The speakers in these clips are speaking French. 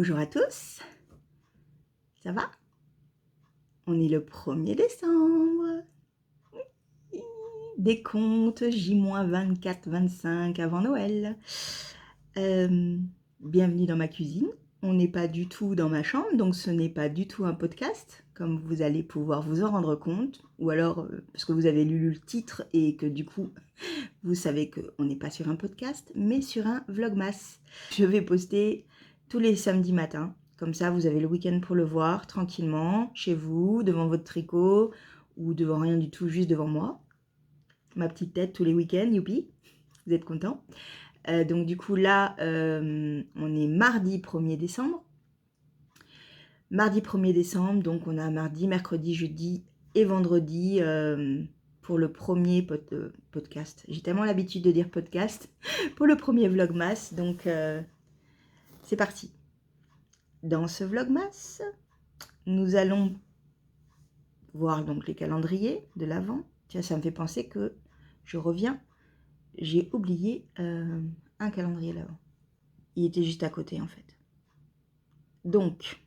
Bonjour à tous, ça va? On est le 1er décembre. Décompte J-24, 25 avant Noël. Bienvenue dans ma cuisine. On n'est pas du tout dans ma chambre, donc ce n'est pas du tout un podcast, comme vous allez pouvoir vous en rendre compte, ou alors parce que vous avez lu le titre et que du coup, vous savez qu'on n'est pas sur un podcast, mais sur un vlogmas. Je vais poster tous les samedis matins, comme ça vous avez le week-end pour le voir, tranquillement, chez vous, devant votre tricot, ou devant rien du tout, juste devant moi. Ma petite tête tous les week-ends, youpi, vous êtes contents. Donc du coup là, on est mardi 1er décembre. Mardi 1er décembre, donc on a mardi, mercredi, jeudi et vendredi pour le premier podcast. J'ai tellement l'habitude de dire podcast pour le premier vlogmas, donc c'est parti. Dans ce vlogmas, nous allons voir donc les calendriers de l'Avent. Tiens, ça me fait penser que je reviens. J'ai oublié un calendrier de l'Avent. Il était juste à côté en fait. Donc,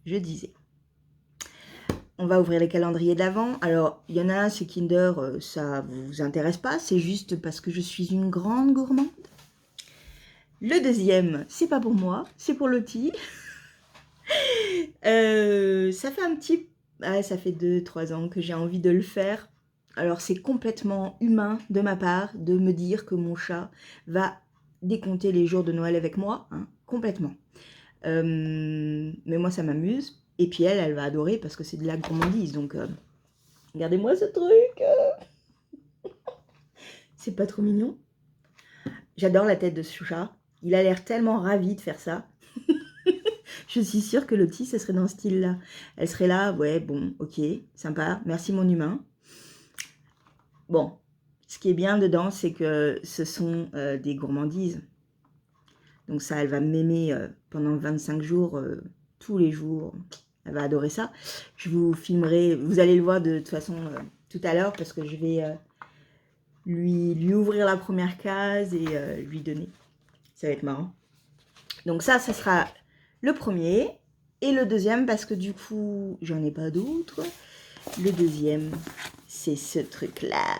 je disais, on va ouvrir les calendriers de l'Avent. Alors, il y en a un, c'est Kinder, ça vous intéresse pas, c'est juste parce que je suis une grande gourmande. Le deuxième, c'est pas pour moi, c'est pour Lottie. Ça fait un petit... Ah, ça fait 2-3 ans que j'ai envie de le faire. Alors, c'est complètement humain de ma part de me dire que mon chat va décompter les jours de Noël avec moi, hein, complètement. Mais moi, ça m'amuse. Et puis elle va adorer parce que c'est de la gourmandise. Donc, regardez-moi ce truc. C'est pas trop mignon. J'adore la tête de ce chat. Il a l'air tellement ravi de faire ça. Je suis sûre que Lottie, ce serait dans ce style-là. Elle serait là, ouais, bon, ok, sympa, merci mon humain. Bon, ce qui est bien dedans, c'est que ce sont des gourmandises. Donc ça, elle va m'aimer pendant 25 jours, tous les jours. Elle va adorer ça. Je vous filmerai, vous allez le voir de toute façon tout à l'heure parce que je vais lui ouvrir la première case et lui donner. Ça va être marrant. Donc ça sera le premier. Et le deuxième, parce que du coup, j'en ai pas d'autres. Le deuxième, c'est ce truc-là.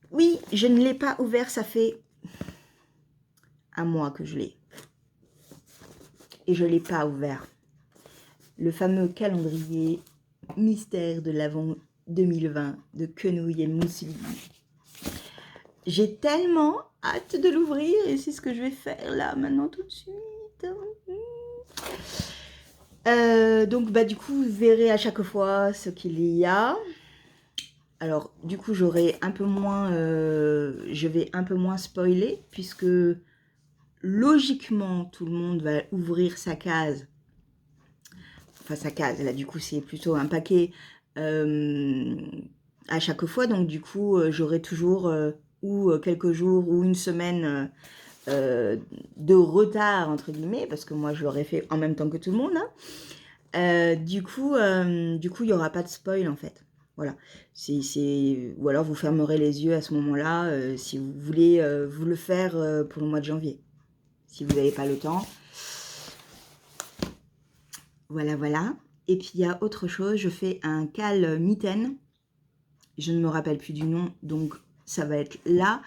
Oui, je ne l'ai pas ouvert, ça fait un mois que je l'ai. Et je ne l'ai pas ouvert. Le fameux calendrier mystère de l'Avent 2020 de Quenouille et Mousseline. J'ai tellement hâte de l'ouvrir et c'est ce que je vais faire là, maintenant, tout de suite. Donc, bah, du coup, vous verrez à chaque fois ce qu'il y a. Alors, du coup, j'aurai un peu moins... je vais un peu moins spoiler puisque logiquement, tout le monde va ouvrir sa case. Enfin, sa case, là, du coup, c'est plutôt un paquet à chaque fois. Donc, du coup, j'aurai toujours ou quelques jours ou une semaine de retard, entre guillemets, parce que moi, je l'aurais fait en même temps que tout le monde. Hein. Du coup, il n'y aura pas de spoil, en fait. Voilà. Ou alors, vous fermerez les yeux à ce moment-là si vous voulez vous le faire pour le mois de janvier. Si vous n'avez pas le temps. Voilà, voilà. Et puis, il y a autre chose. Je fais un cal mitaine. Je ne me rappelle plus du nom, donc ça va être là.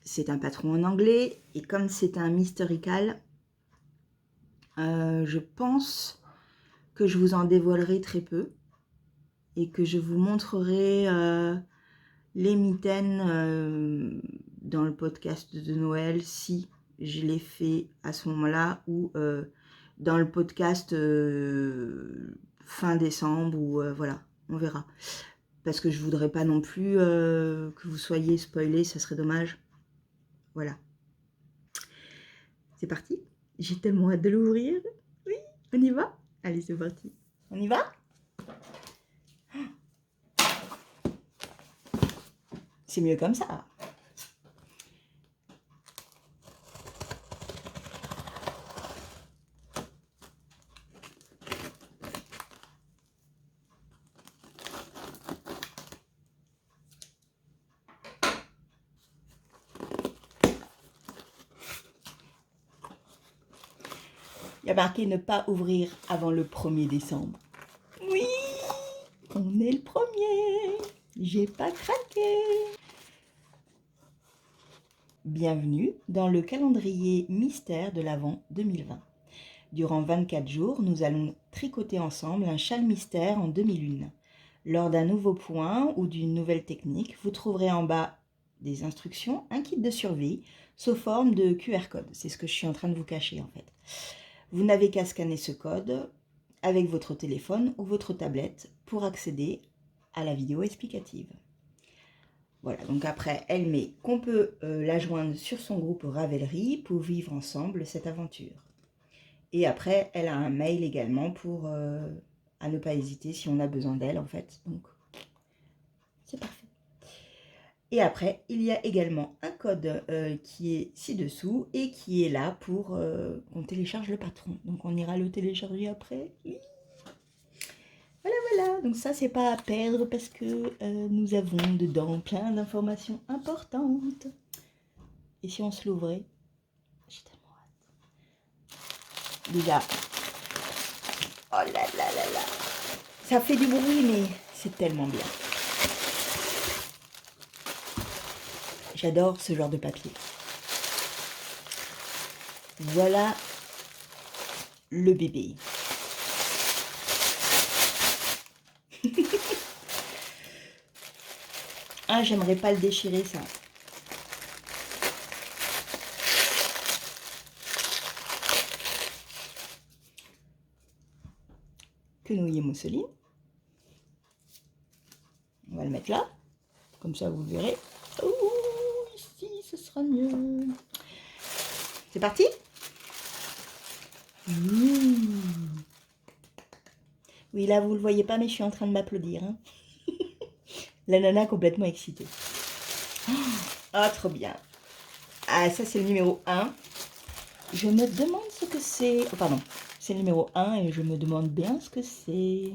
C'est un patron en anglais. Et comme c'est un mystery cal, je pense que je vous en dévoilerai très peu. Et que je vous montrerai les mitaines dans le podcast de Noël si je l'ai fait à ce moment-là ou dans le podcast fin décembre ou voilà, on verra. Parce que je voudrais pas non plus que vous soyez spoilés, ça serait dommage. Voilà. C'est parti. J'ai tellement hâte de l'ouvrir. Oui, on y va? Allez, c'est parti. On y va? C'est mieux comme ça. Il y a marqué ne pas ouvrir avant le 1er décembre. Oui, on est le 1er. J'ai pas craqué. Bienvenue dans le calendrier mystère de l'Avent 2020. Durant 24 jours, nous allons tricoter ensemble un châle mystère en demi-lune. Lors d'un nouveau point ou d'une nouvelle technique, vous trouverez en bas des instructions, un kit de survie sous forme de QR code. C'est ce que je suis en train de vous cacher en fait. Vous n'avez qu'à scanner ce code avec votre téléphone ou votre tablette pour accéder à la vidéo explicative. Voilà, donc après, elle met qu'on peut la joindre sur son groupe Ravelry pour vivre ensemble cette aventure. Et après, elle a un mail également pour à ne pas hésiter si on a besoin d'elle en fait. Donc, c'est parfait. Et après, il y a également un code qui est ci-dessous et qui est là pour qu'on télécharge le patron. Donc, on ira le télécharger après. Voilà, voilà. Donc ça, c'est pas à perdre parce que nous avons dedans plein d'informations importantes. Et si on se l'ouvrait, j'ai tellement hâte. Déjà, oh là là là là. Ça fait du bruit, mais c'est tellement bien. J'adore ce genre de papier. Voilà le bébé. Ah, j'aimerais pas le déchirer, ça. Quenouille et mousseline. On va le mettre là. Comme ça, vous le verrez. Oh, ici, ce sera mieux. C'est parti. Oui, là, vous ne le voyez pas, mais je suis en train de m'applaudir. Hein. La nana complètement excitée. Ah, trop bien. Ah, ça, c'est le numéro 1. Je me demande ce que c'est. Oh, pardon. C'est le numéro 1 et je me demande bien ce que c'est.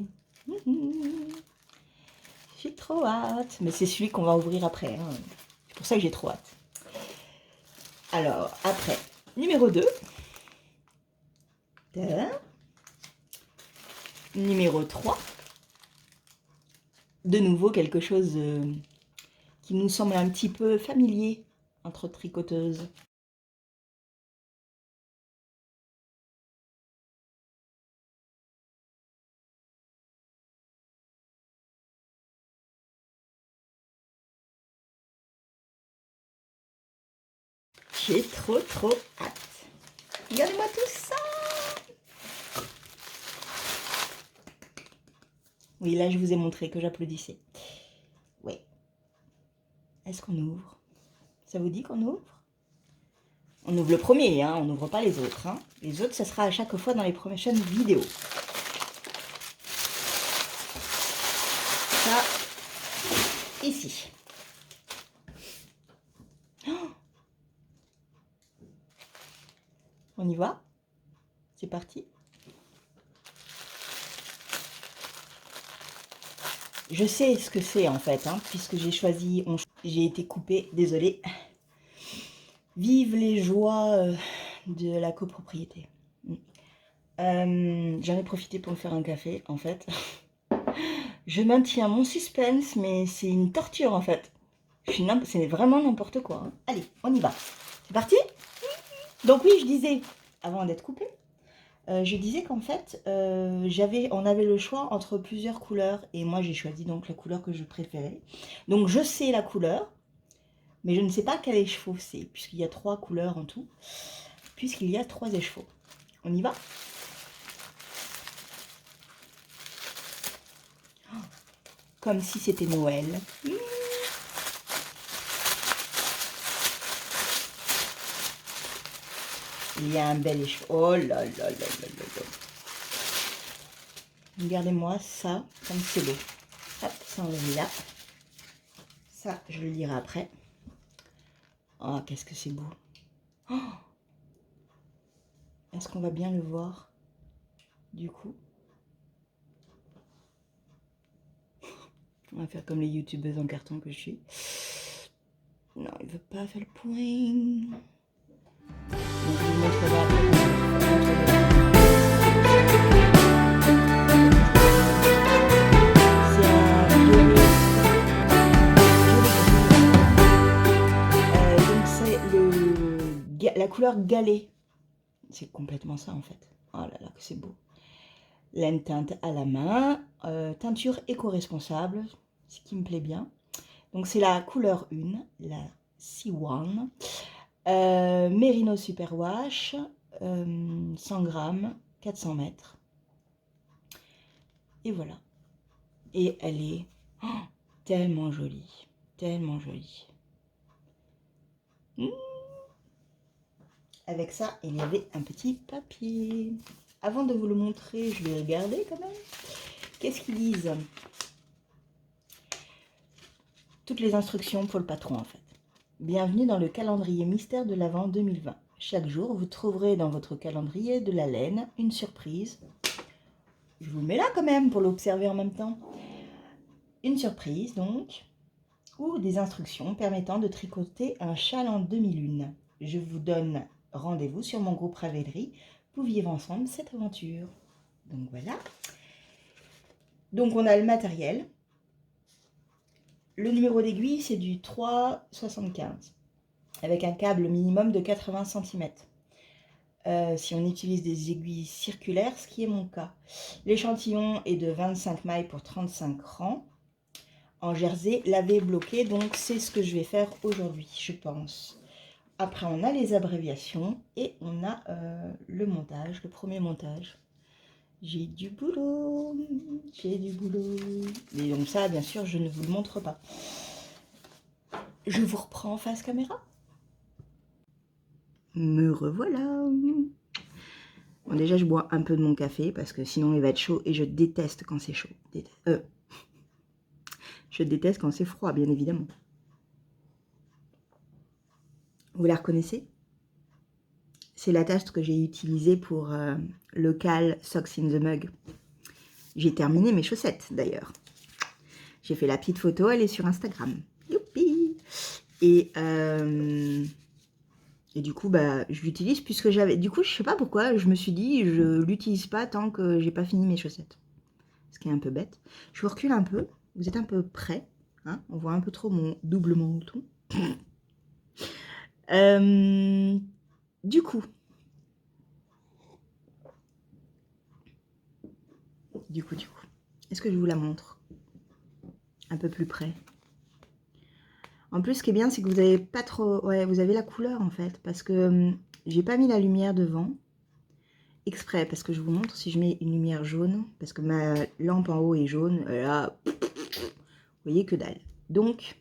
J'ai trop hâte. Mais c'est celui qu'on va ouvrir après. Hein. C'est pour ça que j'ai trop hâte. Alors, après, numéro 2. Numéro 3. De nouveau, quelque chose qui nous semble un petit peu familier entre tricoteuses. J'ai trop hâte. Regardez-moi tout ça. Oui, là, je vous ai montré que j'applaudissais. Oui. Est-ce qu'on ouvre? Ça vous dit qu'on ouvre? On ouvre le premier, hein, on n'ouvre pas les autres. Hein. Les autres, ça sera à chaque fois dans les prochaines vidéos. Ça, ici. Oh, on y va? C'est parti. Je sais ce que c'est en fait, hein, puisque j'ai choisi, j'ai été coupée, désolée. Vive les joies de la copropriété. J'en ai profité pour me faire un café en fait. Je maintiens mon suspense, mais c'est une torture en fait. C'est vraiment n'importe quoi. Hein. Allez, on y va. C'est parti? Donc oui, je disais, avant d'être coupée, je disais qu'en fait, on avait le choix entre plusieurs couleurs. Et moi, j'ai choisi donc la couleur que je préférais. Donc je sais la couleur, mais je ne sais pas quel écheveau c'est, puisqu'il y a 3 couleurs en tout. Puisqu'il y a 3 écheveaux. On y va? Comme si c'était Noël. Il y a un bel écheveau. Oh là là là là là là. Regardez-moi ça, comme c'est beau. Hop, ça on le met là. Ça, je le lirai après. Oh, qu'est-ce que c'est beau. Oh, est-ce qu'on va bien le voir du coup? On va faire comme les youtubeuses en carton que je suis. Non, il veut pas faire le point. Donc, je vous montrerai après. couleur galet. C'est complètement ça en fait. Oh là là, que c'est beau. Laine teinte à la main, teinture éco-responsable, ce qui me plaît bien. Donc c'est la couleur 1, la C1. Merino Superwash, 100 grammes, 400 mètres. Et voilà. Et elle est tellement jolie, tellement jolie. Avec ça, il y avait un petit papier. Avant de vous le montrer, je vais regarder quand même. Qu'est-ce qu'ils disent? Toutes les instructions pour le patron en fait. Bienvenue dans le calendrier mystère de l'Avent 2020. Chaque jour, vous trouverez dans votre calendrier de la laine une surprise. Je vous le mets là quand même pour l'observer en même temps. Une surprise donc, ou des instructions permettant de tricoter un châle en demi-lune. Je vous donne rendez-vous sur mon groupe Ravelry pour vivre ensemble cette aventure. Donc voilà. Donc on a le matériel. Le numéro d'aiguille, c'est du 3,75 avec un câble minimum de 80 cm. Si on utilise des aiguilles circulaires, ce qui est mon cas. L'échantillon est de 25 mailles pour 35 rangs en jersey lavé bloqué, donc c'est ce que je vais faire aujourd'hui, je pense. Après, on a les abréviations et on a le montage, le premier montage. J'ai du boulot, j'ai du boulot. Et donc ça, bien sûr, je ne vous le montre pas. Je vous reprends en face caméra. Me revoilà. Bon, déjà, je bois un peu de mon café parce que sinon, il va être chaud et je déteste quand c'est chaud. Je déteste quand c'est froid, bien évidemment. Vous la reconnaissez? C'est la tasse que j'ai utilisée pour le cal Socks in the Mug. J'ai terminé mes chaussettes, d'ailleurs. J'ai fait la petite photo, elle est sur Instagram. Youpi! Et du coup, bah, je l'utilise puisque j'avais... Du coup, je sais pas pourquoi, je me suis dit, je l'utilise pas tant que j'ai pas fini mes chaussettes. Ce qui est un peu bête. Je vous recule un peu. Vous êtes un peu près. Hein, on voit un peu trop mon double menton. Du coup, est-ce que je vous la montre un peu plus près? En plus, ce qui est bien, c'est que vous avez pas trop... Ouais, vous avez la couleur, en fait, parce que j'ai pas mis la lumière devant, exprès, parce que je vous montre si je mets une lumière jaune, parce que ma lampe en haut est jaune, là, vous voyez que dalle. Donc,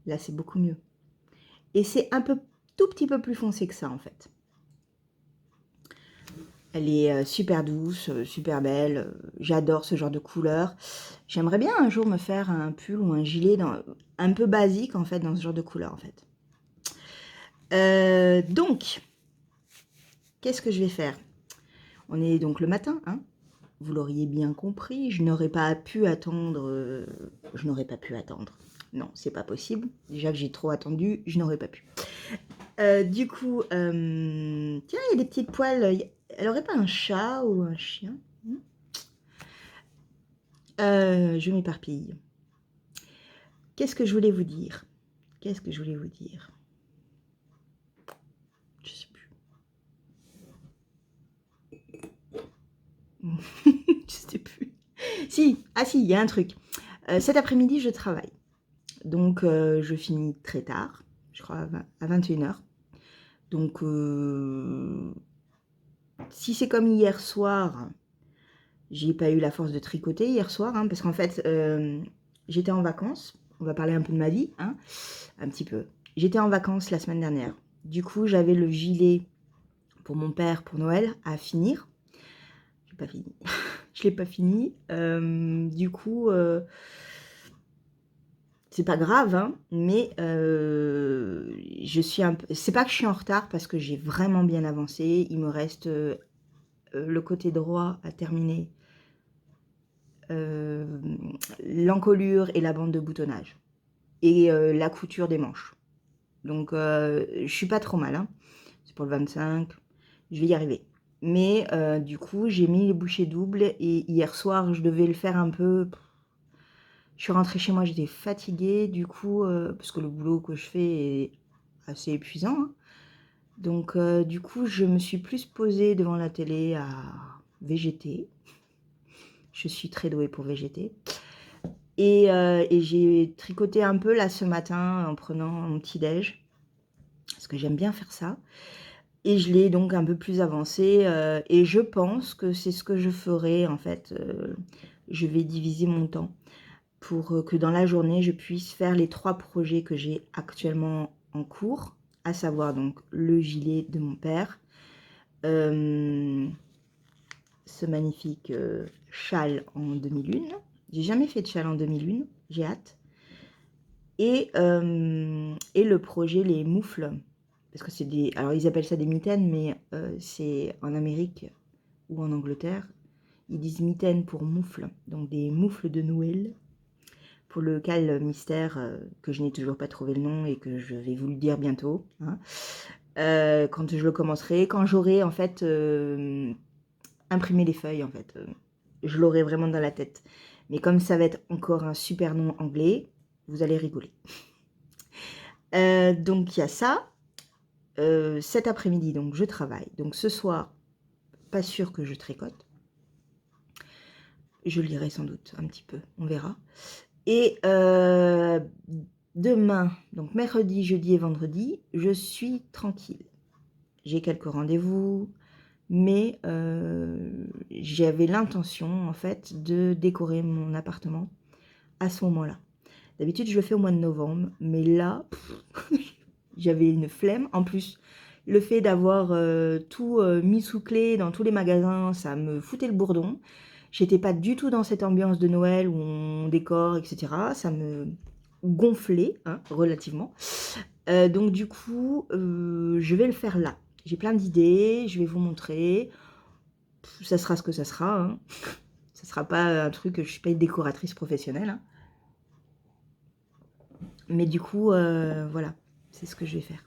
là, c'est beaucoup mieux. Et c'est un peu, tout petit peu plus foncé que ça, en fait. Elle est super douce, super belle. J'adore ce genre de couleur. J'aimerais bien un jour me faire un pull ou un gilet un peu basique, en fait, dans ce genre de couleur, en fait. Donc, qu'est-ce que je vais faire? On est donc le matin, hein? Vous l'auriez bien compris. Je n'aurais pas pu attendre. Je n'aurais pas pu attendre. Non, c'est pas possible. Déjà que j'ai trop attendu, je n'aurais pas pu. Du coup, tiens, il y a des petites poils. Elle aurait pas un chat ou un chien? Je m'éparpille. Qu'est-ce que je voulais vous dire? Qu'est-ce que je voulais vous dire? Je sais plus. Je sais plus. Si, il y a un truc. Cet après-midi, je travaille. Donc, je finis très tard, je crois à 21h. Donc, si c'est comme hier soir, j'ai pas eu la force de tricoter hier soir, hein, parce qu'en fait, j'étais en vacances. On va parler un peu de ma vie, hein, un petit peu. J'étais en vacances la semaine dernière. Du coup, j'avais le gilet pour mon père pour Noël à finir. J'ai pas fini. Je l'ai pas fini. Du coup, c'est pas grave, hein, mais je suis un peu... C'est pas que je suis en retard parce que j'ai vraiment bien avancé. Il me reste le côté droit à terminer, l'encolure et la bande de boutonnage et la couture des manches. Donc je suis pas trop mal, hein. C'est pour le 25, je vais y arriver. Mais du coup, j'ai mis les bouchées doubles et hier soir, je devais le faire un peu... Je suis rentrée chez moi, j'étais fatiguée, du coup, parce que le boulot que je fais est assez épuisant, hein. Donc du coup, je me suis plus posée devant la télé à végéter. Je suis très douée pour végéter. Et j'ai tricoté un peu là ce matin en prenant mon petit-déj, parce que j'aime bien faire ça. Et je l'ai donc un peu plus avancé, et je pense que c'est ce que je ferai en fait. Je vais diviser mon temps pour que dans la journée, je puisse faire les 3 projets que j'ai actuellement en cours, à savoir donc le gilet de mon père, ce magnifique châle en demi-lune. J'ai jamais fait de châle en demi-lune, j'ai hâte. Et le projet les moufles, parce que c'est des... Alors ils appellent ça des mitaines, mais c'est en Amérique ou en Angleterre, ils disent mitaines pour moufles, donc des moufles de Noël, pour lequel mystère que je n'ai toujours pas trouvé le nom et que je vais vous le dire bientôt, hein. Quand je le commencerai, quand j'aurai en fait imprimé les feuilles en fait, je l'aurai vraiment dans la tête. Mais comme ça va être encore un super nom anglais, vous allez rigoler. Donc il y a ça. Cet après-midi, donc je travaille. Donc ce soir, pas sûr que je tricote. Je lirai sans doute un petit peu, on verra. Et demain, donc mercredi, jeudi et vendredi, je suis tranquille. J'ai quelques rendez-vous, mais j'avais l'intention en fait de décorer mon appartement à ce moment-là. D'habitude, je le fais au mois de novembre, mais là, j'avais une flemme. En plus, le fait d'avoir tout mis sous clé dans tous les magasins, ça me foutait le bourdon. J'étais pas du tout dans cette ambiance de Noël où on décore, etc. Ça me gonflait, hein, relativement. Donc du coup, je vais le faire là. J'ai plein d'idées, je vais vous montrer. Ça sera ce que ça sera, hein. Ça sera pas un truc, je suis pas une décoratrice professionnelle, hein. Mais du coup, voilà, c'est ce que je vais faire.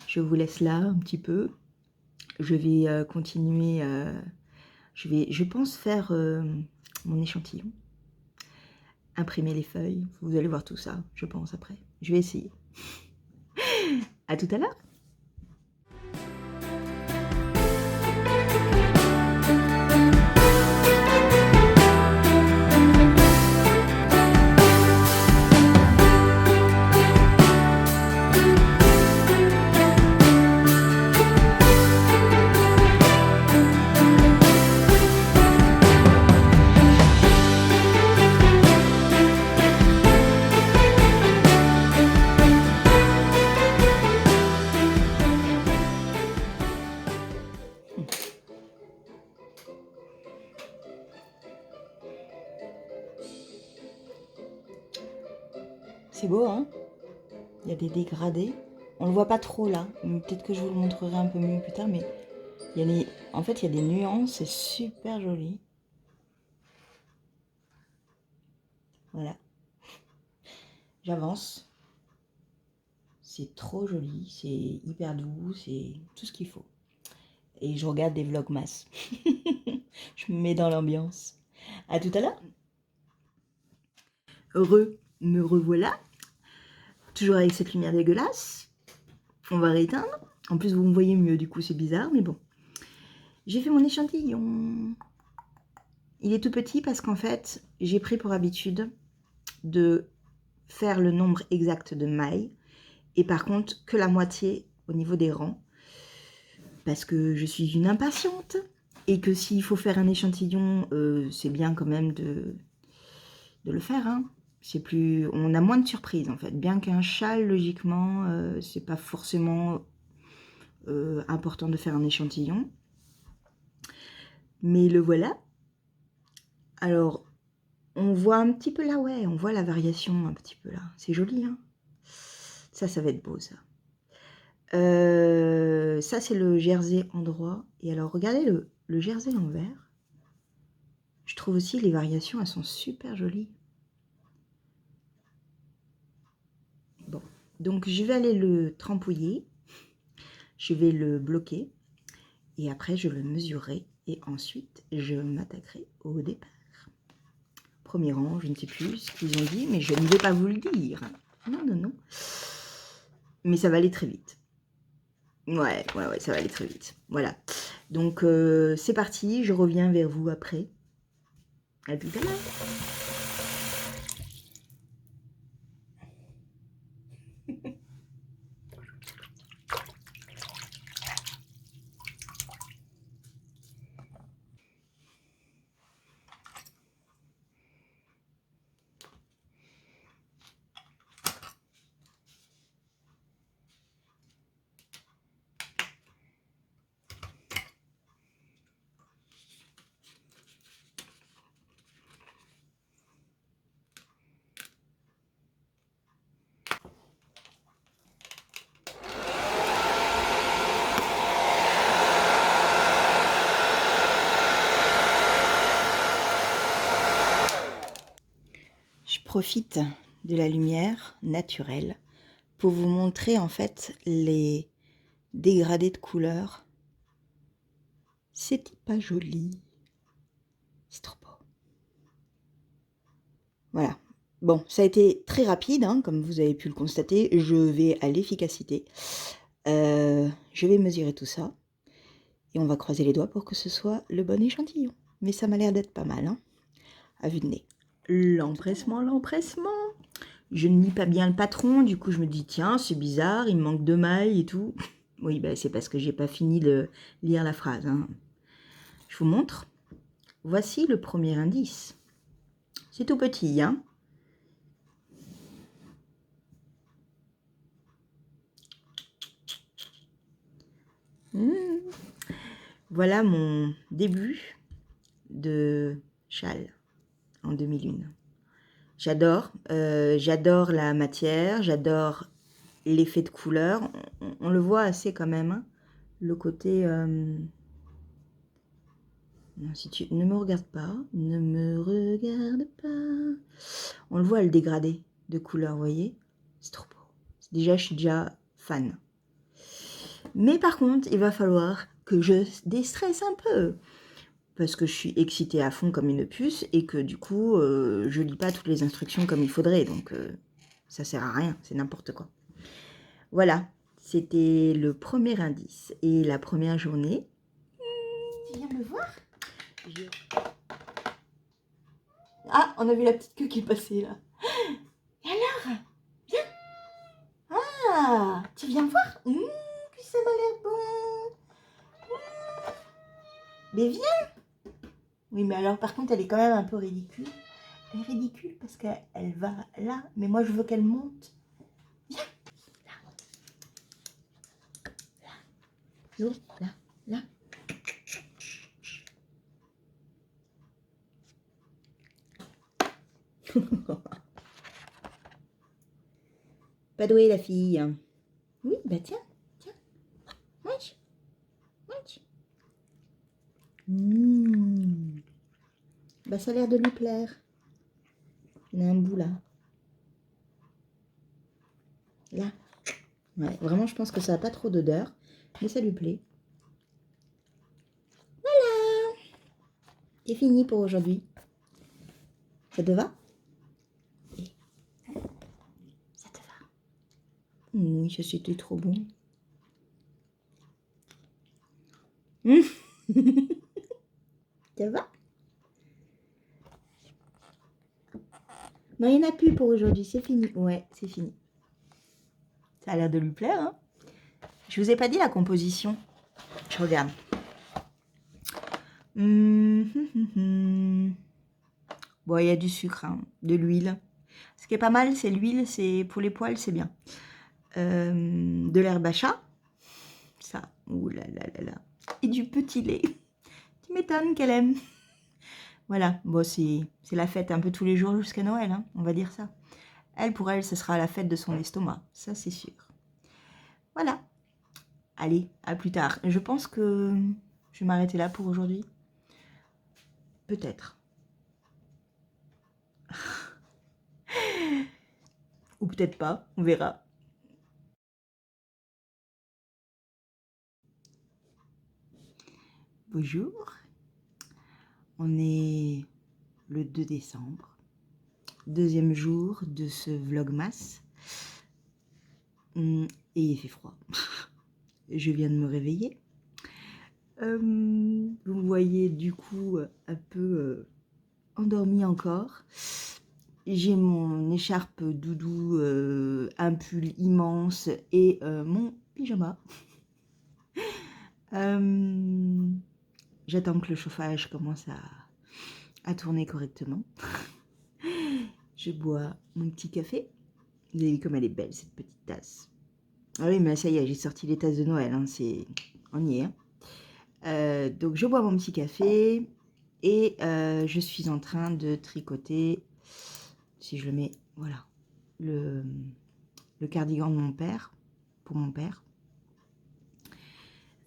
Je vous laisse là un petit peu. Je vais continuer, je pense faire mon échantillon. Imprimer les feuilles, vous allez voir tout ça, je pense, après. Je vais essayer. À tout à l'heure. C'est beau, hein? Il y a des dégradés. On le voit pas trop là. Peut-être que je vous le montrerai un peu mieux plus tard, mais il y a les... en fait, il y a des nuances, c'est super joli. Voilà. J'avance. C'est trop joli, c'est hyper doux, c'est tout ce qu'il faut. Et je regarde des vlogmas. Je me mets dans l'ambiance. À tout à l'heure. Me revoilà. Toujours avec cette lumière dégueulasse. On va rééteindre. En plus, vous me voyez mieux, du coup, c'est bizarre, mais bon. J'ai fait mon échantillon. Il est tout petit parce qu'en fait, j'ai pris pour habitude de faire le nombre exact de mailles. Et par contre, que la moitié au niveau des rangs. Parce que je suis une impatiente. Et que s'il faut faire un échantillon, c'est bien quand même de le faire, hein. C'est plus, on a moins de surprises en fait. Bien qu'un châle, logiquement, c'est pas forcément important de faire un échantillon. Mais le voilà. Alors, on voit un petit peu là, ouais, on voit la variation un petit peu là. C'est joli, hein. Ça va être beau, ça. Ça, c'est le jersey endroit. Et alors, regardez le jersey l'envers. Je trouve aussi les variations, elles sont super jolies. Bon, donc je vais aller le trempouiller. Je vais le bloquer. Et après, je le mesurerai. Et ensuite, je m'attaquerai au départ. Premier rang, je ne sais plus ce qu'ils ont dit, mais je ne vais pas vous le dire. Non, non, non. Mais ça va aller très vite. Ouais, ça va aller très vite. Voilà. Donc, c'est parti. Je reviens vers vous après. À tout à l'heure. Je profite de la lumière naturelle pour vous montrer en fait les dégradés de couleurs. C'était pas joli. C'est trop beau. Voilà. Bon, ça a été très rapide, hein, comme vous avez pu le constater. Je vais à l'efficacité. Je vais mesurer tout ça. Et on va croiser les doigts pour que ce soit le bon échantillon. Mais ça m'a l'air d'être pas mal, hein, à vue de nez. L'empressement. Je ne lis pas bien le patron, du coup je me dis tiens, c'est bizarre, il me manque 2 mailles et tout. Oui, bah, c'est parce que j'ai pas fini de lire la phrase, hein. Je vous montre. Voici le premier indice. C'est tout petit, hein. Voilà mon début de châle en 2001. J'adore la matière, j'adore l'effet de couleur. On le voit assez quand même, hein. Le côté... Non, si tu ne me regardes pas, ne me regarde pas. On le voit le dégradé de couleur, vous voyez? C'est trop beau. Déjà, je suis déjà fan. Mais par contre, il va falloir que je déstresse un peu. Parce que je suis excitée à fond comme une puce et que du coup, je lis pas toutes les instructions comme il faudrait. Donc, ça sert à rien, c'est n'importe quoi. Voilà, c'était le premier indice. Et la première journée... Tu viens me voir? Ah, on a vu la petite queue qui est passée là. Et alors? Viens. Ah, tu viens voir? Que ça m'a l'air bon. Mais viens. Oui, mais alors par contre, elle est quand même un peu ridicule. Elle est ridicule parce qu'elle va là. Mais moi, je veux qu'elle monte. Viens. Là. Là. Là. Pas douée la fille. Oui, bah tiens, tiens. Mange. Mange. Bah ça a l'air de lui plaire. Il y en a un bout là. Là. Ouais, vraiment, je pense que ça n'a pas trop d'odeur, mais ça lui plaît. Voilà. C'est fini pour aujourd'hui. Ça te va? Ça te va? Oui, ça c'était trop bon. Ça va? Non, il n'y en a plus pour aujourd'hui, c'est fini. Ouais, c'est fini. Ça a l'air de lui plaire, hein? Je vous ai pas dit la composition. Je regarde. Bon, il y a du sucre, hein, de l'huile. Ce qui est pas mal, c'est l'huile, c'est pour les poils, c'est bien. De l'herbe à chat, ça, ouh là là là là. Et du petit lait. Tu m'étonnes qu'elle aime. Voilà, bon, c'est la fête un peu tous les jours jusqu'à Noël, hein, on va dire ça. Elle, pour elle, ce sera la fête de son estomac, ça c'est sûr. Voilà. Allez, à plus tard. Je pense que je vais m'arrêter là pour aujourd'hui. Peut-être. Ou peut-être pas, on verra. Bonjour. On est le 2 décembre. Deuxième jour de ce vlogmas. Et il fait froid. je viens de me réveiller. Vous me voyez du coup un peu endormie encore. J'ai mon écharpe doudou, un pull immense et mon pyjama. J'attends que le chauffage commence à tourner correctement. Je bois mon petit café. Vous avez vu comme elle est belle cette petite tasse. Ah oui, mais ça y est, j'ai sorti les tasses de Noël. Hein, on y est. Donc je bois mon petit café et je suis en train de tricoter, si je le mets, voilà, le cardigan de mon père, pour mon père.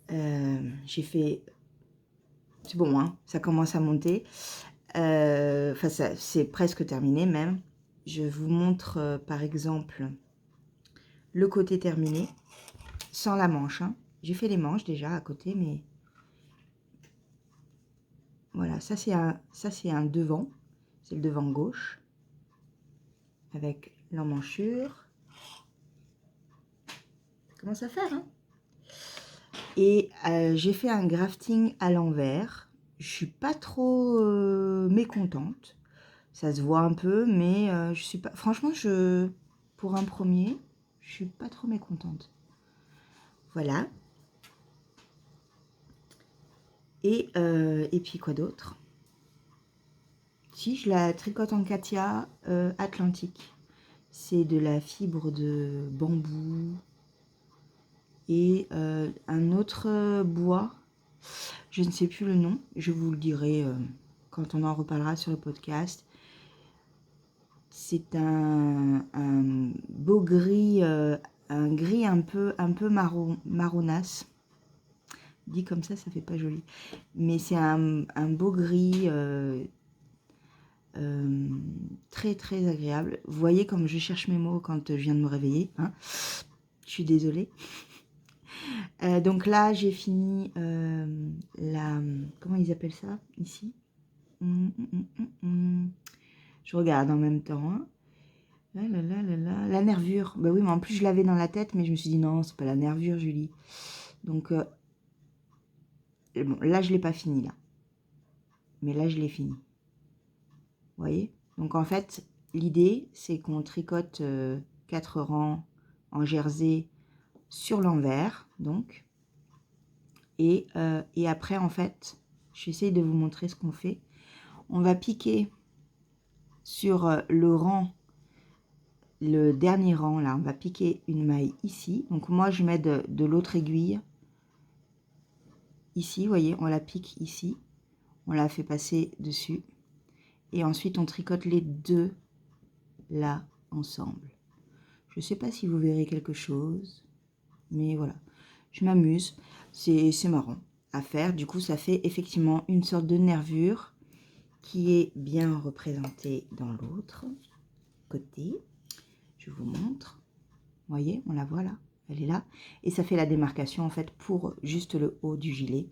J'ai fait, c'est bon, hein, ça commence à monter. Enfin, c'est presque terminé même. Je vous montre par exemple le côté terminé, sans la manche. Hein. J'ai fait les manches déjà à côté, mais voilà, ça c'est un devant, c'est le devant gauche, avec l'emmanchure. Ça commence à faire, hein. Et j'ai fait un grafting à l'envers. Je suis pas trop mécontente. Ça se voit un peu, mais je suis pas. Franchement, pour un premier, je suis pas trop mécontente. Voilà. Et puis quoi d'autre? Si, je la tricote en Katia Atlantique. C'est de la fibre de bambou et un autre bois. Je ne sais plus le nom. Je vous le dirai quand on en reparlera sur le podcast. C'est un beau gris, un gris un peu marronasse. Dit comme ça fait pas joli. Mais c'est un beau gris très très agréable. Vous voyez comme je cherche mes mots quand je viens de me réveiller. Hein, je suis désolée. Donc là, j'ai fini comment ils appellent ça ici? Je regarde en même temps. Hein. La nervure. Bah oui, mais en plus, je l'avais dans la tête, mais je me suis dit non, c'est pas la nervure, Julie. Donc, bon, là, je l'ai pas fini, là. Mais là, je l'ai fini. Vous voyez? Donc, en fait, l'idée, c'est qu'on tricote 4 rangs en jersey sur l'envers, donc. Et après, en fait, j'essaie de vous montrer ce qu'on fait. On va piquer sur le rang, le dernier rang, là, on va piquer une maille ici. Donc, moi, je mets de l'autre aiguille ici, vous voyez, on la pique ici. On la fait passer dessus. Et ensuite, on tricote les deux là, ensemble. Je ne sais pas si vous verrez quelque chose, mais voilà. Je m'amuse. C'est marrant à faire. Du coup, ça fait effectivement une sorte de nervure qui est bien représentée dans l'autre côté. Je vous montre. Vous voyez, on la voit là. Elle est là. Et ça fait la démarcation, en fait, pour juste le haut du gilet.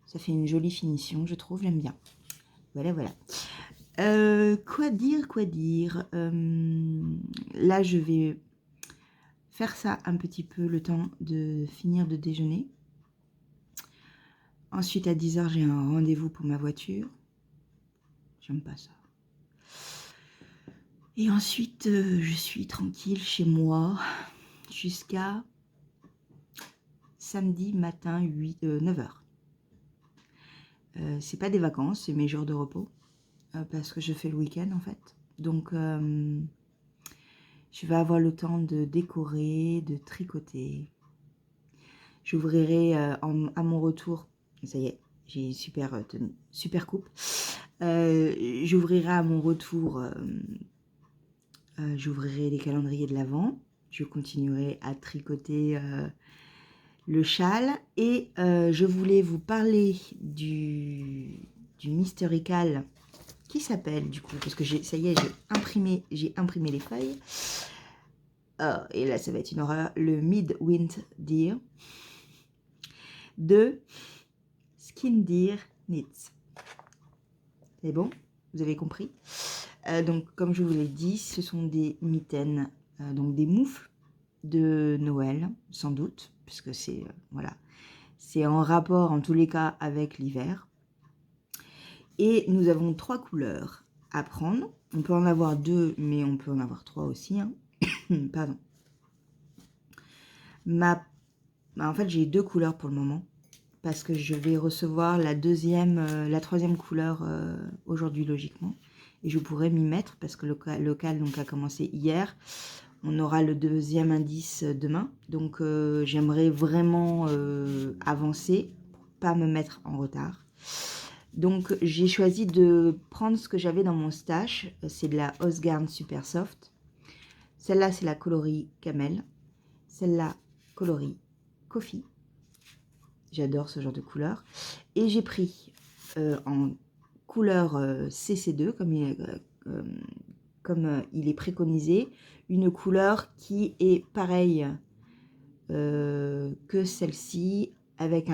Ça fait une jolie finition, je trouve. J'aime bien. Voilà, voilà. Quoi dire là, je vais faire ça un petit peu le temps de finir de déjeuner. Ensuite, à 10 h, j'ai un rendez-vous pour ma voiture. J'aime pas ça. Et ensuite, je suis tranquille chez moi jusqu'à samedi matin 9 h. C'est pas des vacances, c'est mes jours de repos. Parce que je fais le week-end en fait. Donc, je vais avoir le temps de décorer, de tricoter. J'ouvrirai à mon retour, ça y est, j'ai une super coupe. J'ouvrirai à mon retour, j'ouvrirai les calendriers de l'Avent. Je continuerai à tricoter le châle. Et je voulais vous parler du Mysterical qui s'appelle du coup, parce que ça y est, j'ai imprimé les feuilles. Et là, ça va être une horreur. Le Midwinter Deer de Skin Deer Knits. C'est bon? Vous avez compris? Donc, comme je vous l'ai dit, ce sont des mitaines, donc des moufles de Noël, sans doute. puisque c'est voilà, c'est en rapport en tous les cas avec l'hiver. Et nous avons 3 couleurs à prendre. On peut en avoir 2, mais on peut en avoir 3 aussi, hein. Pardon. En fait, j'ai 2 couleurs pour le moment, parce que je vais recevoir la troisième couleur aujourd'hui, logiquement. Et je pourrais m'y mettre, parce que le local donc, a commencé hier. On aura le deuxième indice demain. Donc, j'aimerais vraiment avancer, pour pas me mettre en retard. Donc, j'ai choisi de prendre ce que j'avais dans mon stash. C'est de la Osgarn Super Soft. Celle-là, c'est la coloris Camel. Celle-là, coloris Coffee. J'adore ce genre de couleur. Et j'ai pris en couleur CC2, comme il est préconisé, une couleur qui est pareille que celle-ci, avec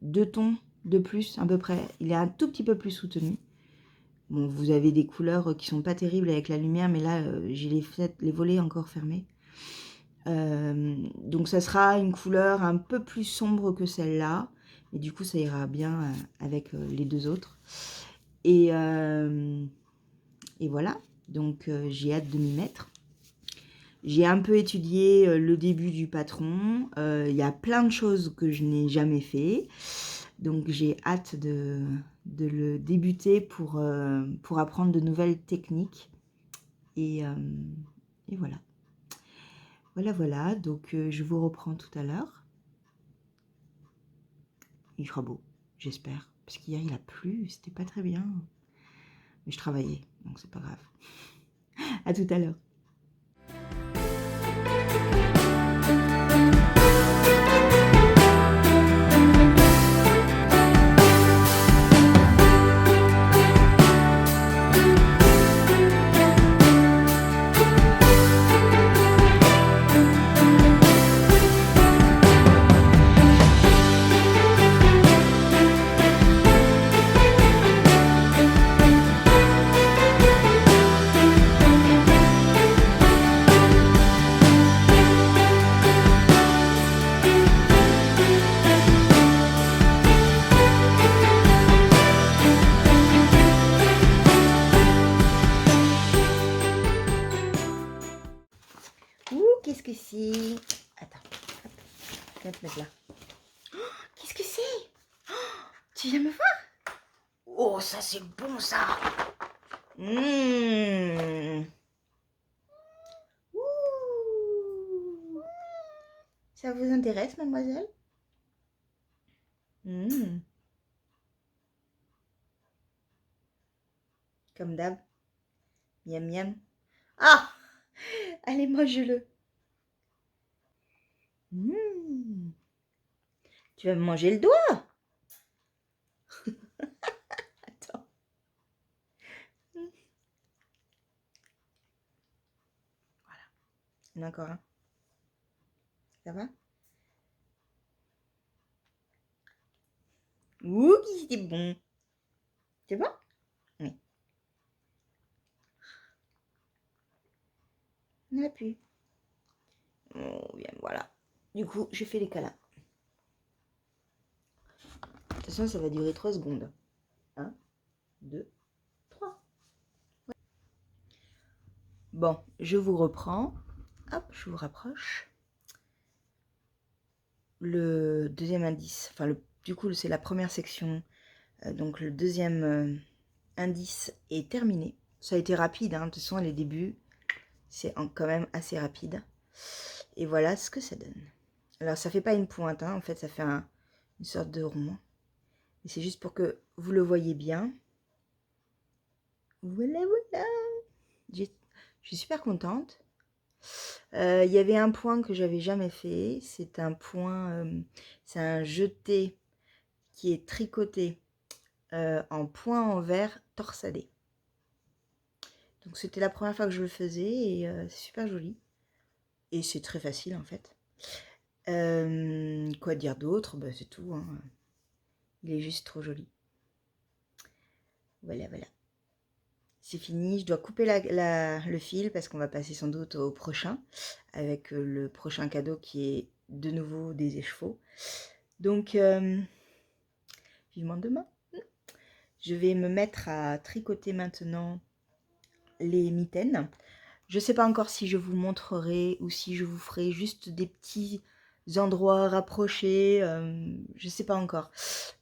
2 tons de plus à peu près. Il est un tout petit peu plus soutenu. Bon, vous avez des couleurs qui sont pas terribles avec la lumière, mais là, j'ai les volets encore fermés. Donc ça sera une couleur un peu plus sombre que celle-là, et du coup ça ira bien avec les 2 autres. Et voilà, donc j'ai hâte de m'y mettre. J'ai un peu étudié le début du patron. Il y a plein de choses que je n'ai jamais fait, donc j'ai hâte de le débuter pour apprendre de nouvelles techniques. Et voilà. Voilà, donc je vous reprends tout à l'heure. Il fera beau, j'espère. Parce qu'hier, il a plu, c'était pas très bien. Mais je travaillais, donc c'est pas grave. À tout à l'heure. Qu'est-ce que c'est? Attends, hop, je vais te mettre là. Oh, qu'est-ce que c'est? Oh, tu viens me voir? Oh, ça c'est bon ça. Ça vous intéresse, mademoiselle? Comme d'hab. Miam miam. Ah! Allez, mange-le. Tu vas me manger le doigt? Attends. Voilà. Il y en a encore un. Ça va? Ouh, c'était bon. C'est bon? Oui. On n'a plus. Oh, bien, voilà. Du coup, je fais les câlins. De toute façon, ça va durer 3 secondes. 1, 2, 3. Ouais. Bon, je vous reprends. Hop, je vous rapproche. Le deuxième indice, enfin, du coup, c'est la première section. Donc, le deuxième indice est terminé. Ça a été rapide, hein. De toute façon, les débuts, c'est quand même assez rapide. Et voilà ce que ça donne. Alors, ça fait pas une pointe, hein. En fait, ça fait une sorte de rond. Et c'est juste pour que vous le voyez bien. Voilà. Je suis super contente. Il y avait un point que j'avais jamais fait. C'est un point, c'est un jeté qui est tricoté en point en verre torsadé. Donc c'était la première fois que je le faisais et c'est super joli. Et c'est très facile en fait. Quoi dire d'autre? Bah, c'est tout, hein. Il est juste trop joli. Voilà. C'est fini. Je dois couper le fil parce qu'on va passer sans doute au prochain. Avec le prochain cadeau qui est de nouveau des écheveaux. Donc, vivement demain. Je vais me mettre à tricoter maintenant les mitaines. Je ne sais pas encore si je vous montrerai ou si je vous ferai juste des petits endroits rapprochés. Je ne sais pas encore.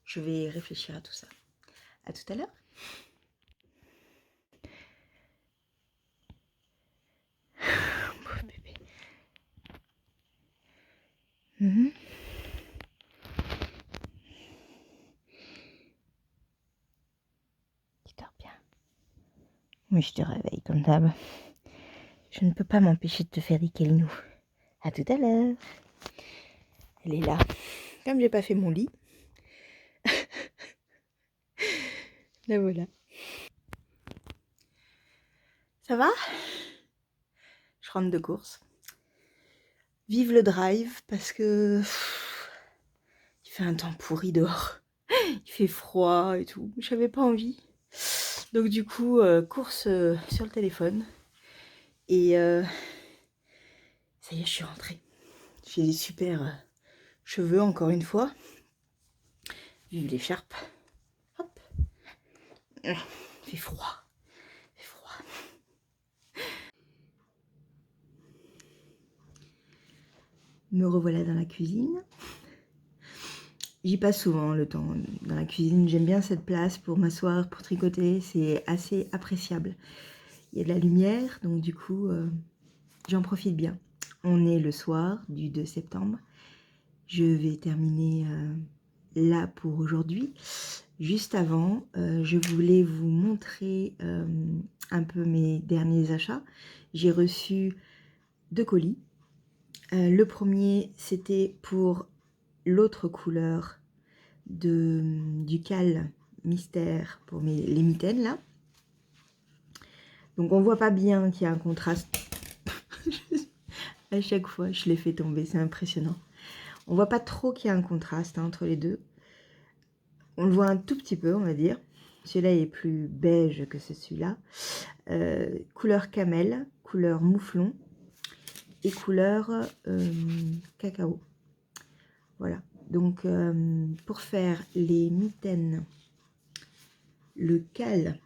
Je vais réfléchir à tout ça. À tout à l'heure. Pauvre bébé. Tu dors bien? Oui, je te réveille comme d'hab. Je ne peux pas m'empêcher de te faire des câlinous. À tout à l'heure. Elle est là. Comme j'ai pas fait mon lit. La voilà. Ça va? Je rentre de course. Vive le drive parce que il fait un temps pourri dehors. Il fait froid et tout. J'avais pas envie. Donc du coup, course sur le téléphone. Et ça y est, je suis rentrée. J'ai des super cheveux encore une fois. Vive l'écharpe. Hop. Il fait froid. Il fait froid. Me revoilà dans la cuisine. J'y passe souvent le temps dans la cuisine. J'aime bien cette place pour m'asseoir, pour tricoter. C'est assez appréciable. Il y a de la lumière, donc du coup, j'en profite bien. On est le soir du 2 septembre. Je vais terminer là pour aujourd'hui. Juste avant, je voulais vous montrer un peu mes derniers achats. J'ai reçu 2 colis. Le premier, c'était pour l'autre couleur du cal mystère pour les mitaines là. Donc on voit pas bien qu'il y a un contraste. À chaque fois, je les fais tomber, c'est impressionnant. On voit pas trop qu'il y a un contraste entre les deux. On le voit un tout petit peu, on va dire. Celui-là est plus beige que celui-là. Couleur camel, couleur mouflon et couleur cacao. Voilà. Donc, pour faire les mitaines, le cal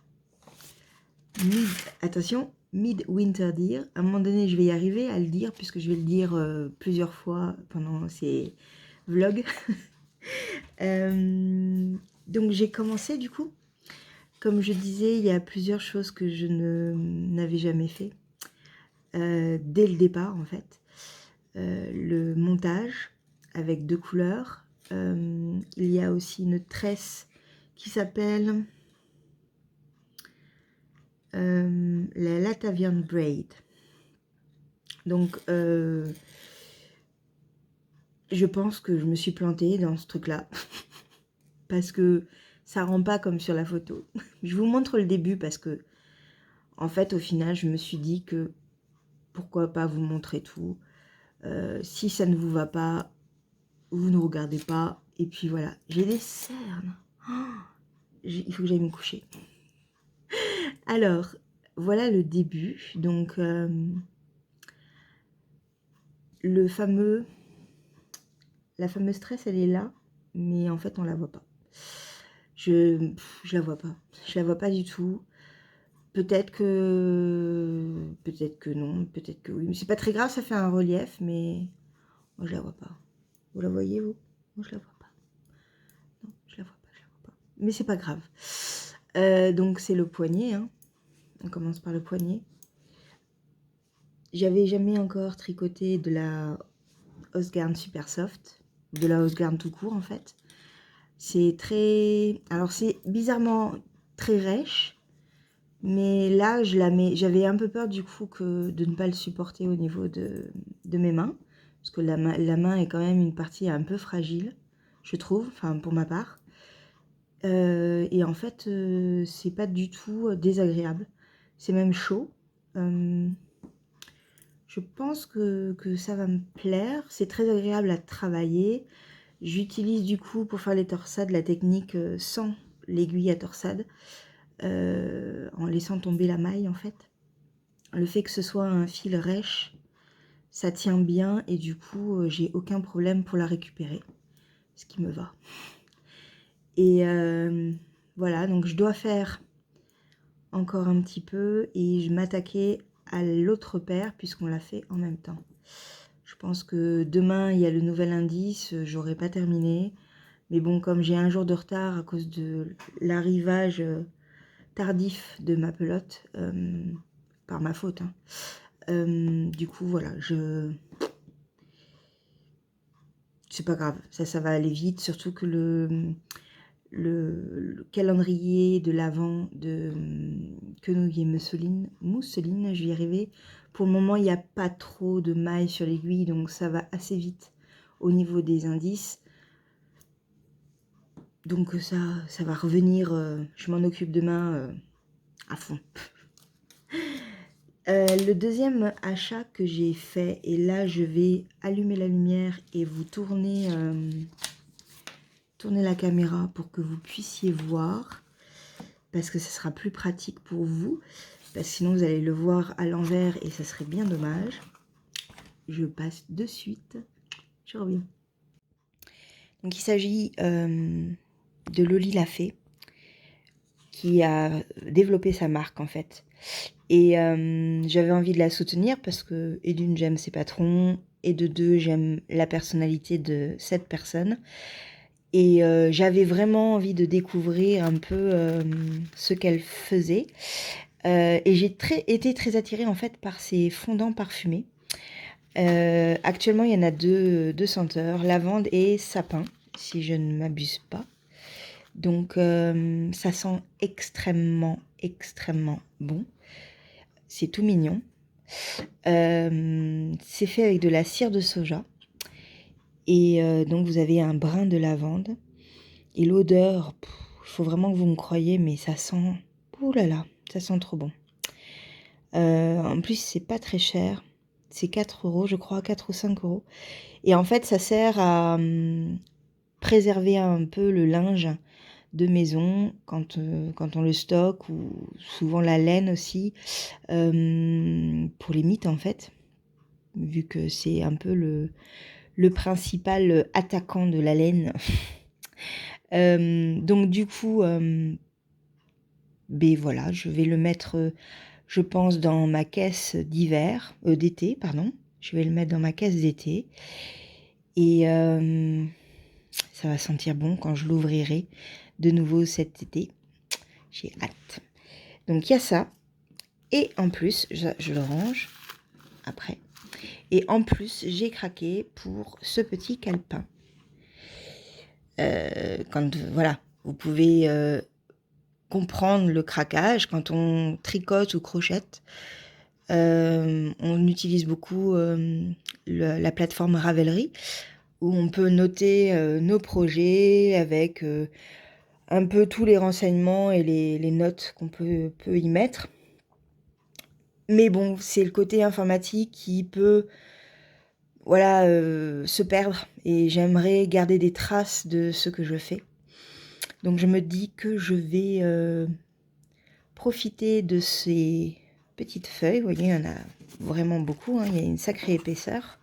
attention, Mid-Winter Deer. À un moment donné, je vais y arriver à le dire, puisque je vais le dire plusieurs fois pendant ces vlogs. Donc, j'ai commencé, du coup. Comme je disais, il y a plusieurs choses que je n'avais jamais fait. Dès le départ, en fait. Le montage avec 2 couleurs. Il y a aussi une tresse qui s'appelle la Latavian Braid. Donc, je pense que je me suis plantée dans ce truc-là. Parce que ça rend pas comme sur la photo. Je vous montre le début parce que, en fait, au final, je me suis dit que pourquoi pas vous montrer tout. Si ça ne vous va pas, vous ne regardez pas. Et puis voilà, j'ai des cernes. Oh, il faut que j'aille me coucher. Alors, voilà le début. Donc, la fameuse tresse, elle est là, mais en fait, on la voit pas. Je la vois pas. Je la vois pas du tout. Peut-être que non, peut-être que oui. Mais c'est pas très grave, ça fait un relief, mais moi, je la vois pas. Vous la voyez, vous? Moi, je la vois pas. Non, je la vois pas, je la vois pas. Mais c'est pas grave. Donc, c'est le poignet, hein. On commence par le poignet. J'avais jamais encore tricoté de la Osgarn Super Soft, de la Osgarn tout court en fait. C'est très... Alors c'est bizarrement très rêche, mais là j'avais un peu peur du coup de ne pas le supporter au niveau de mes mains, parce que la main est quand même une partie un peu fragile, je trouve, enfin pour ma part. Et en fait, c'est pas du tout désagréable, c'est même chaud. Je pense que ça va me plaire. C'est très agréable à travailler. J'utilise du coup pour faire les torsades la technique sans l'aiguille à torsade, en laissant tomber la maille en fait. Le fait que ce soit un fil rêche ça tient bien et du coup, j'ai aucun problème pour la récupérer, ce qui me va. Et voilà, donc je dois faire encore un petit peu et je m'attaquais à l'autre paire puisqu'on l'a fait en même temps. Je pense que demain, il y a le nouvel indice, j'aurai pas terminé. Mais bon, comme j'ai un jour de retard à cause de l'arrivage tardif de ma pelote, par ma faute, hein. Du coup, voilà, c'est pas grave, ça va aller vite, surtout que le calendrier de l'Avent de Quenouille et Mousseline, je vais y arriver. Pour le moment, il n'y a pas trop de mailles sur l'aiguille, donc ça va assez vite au niveau des indices. Donc ça va revenir, je m'en occupe demain à fond. Le deuxième achat que j'ai fait, et là je vais allumer la lumière et vous tourner la caméra pour que vous puissiez voir, parce que ça sera plus pratique pour vous, parce que sinon vous allez le voir à l'envers et ça serait bien dommage. Je passe de suite, je reviens. Donc il s'agit de Loli la Fée, qui a développé sa marque en fait. Et j'avais envie de la soutenir parce que, et d'une, j'aime ses patrons, et de deux, j'aime la personnalité de cette personne. Et j'avais vraiment envie de découvrir un peu ce qu'elle faisait. Et j'ai été très attirée en fait par ses fondants parfumés. Actuellement, il y en a deux senteurs, lavande et sapin, si je ne m'abuse pas. Donc ça sent extrêmement bon. C'est tout mignon. C'est fait avec de la cire de soja. Et donc vous avez un brin de lavande. Et l'odeur, il faut vraiment que vous me croyiez, mais ça sent... Ouh là là, ça sent trop bon. En plus, c'est pas très cher. C'est 4 €, je crois, 4 ou 5 €. Et en fait, ça sert à préserver un peu le linge de maison quand on le stocke, ou souvent la laine aussi, pour les mites en fait, vu que c'est un peu le principal attaquant de la laine. Donc du coup, ben voilà, je vais le mettre, je pense, dans ma caisse d'été, pardon. Je vais le mettre dans ma caisse d'été. Et ça va sentir bon quand je l'ouvrirai de nouveau cet été. J'ai hâte. Donc il y a ça. Et en plus, je le range après. Et en plus, j'ai craqué pour ce petit calepin. Voilà, vous pouvez comprendre le craquage quand on tricote ou crochette. On utilise beaucoup la plateforme Ravelry, où on peut noter nos projets avec un peu tous les renseignements et les notes qu'on peut y mettre. Mais bon, c'est le côté informatique qui peut, voilà, se perdre, et j'aimerais garder des traces de ce que je fais. Donc je me dis que je vais profiter de ces petites feuilles. Vous voyez, il y en a vraiment beaucoup, hein, il y a une sacrée épaisseur,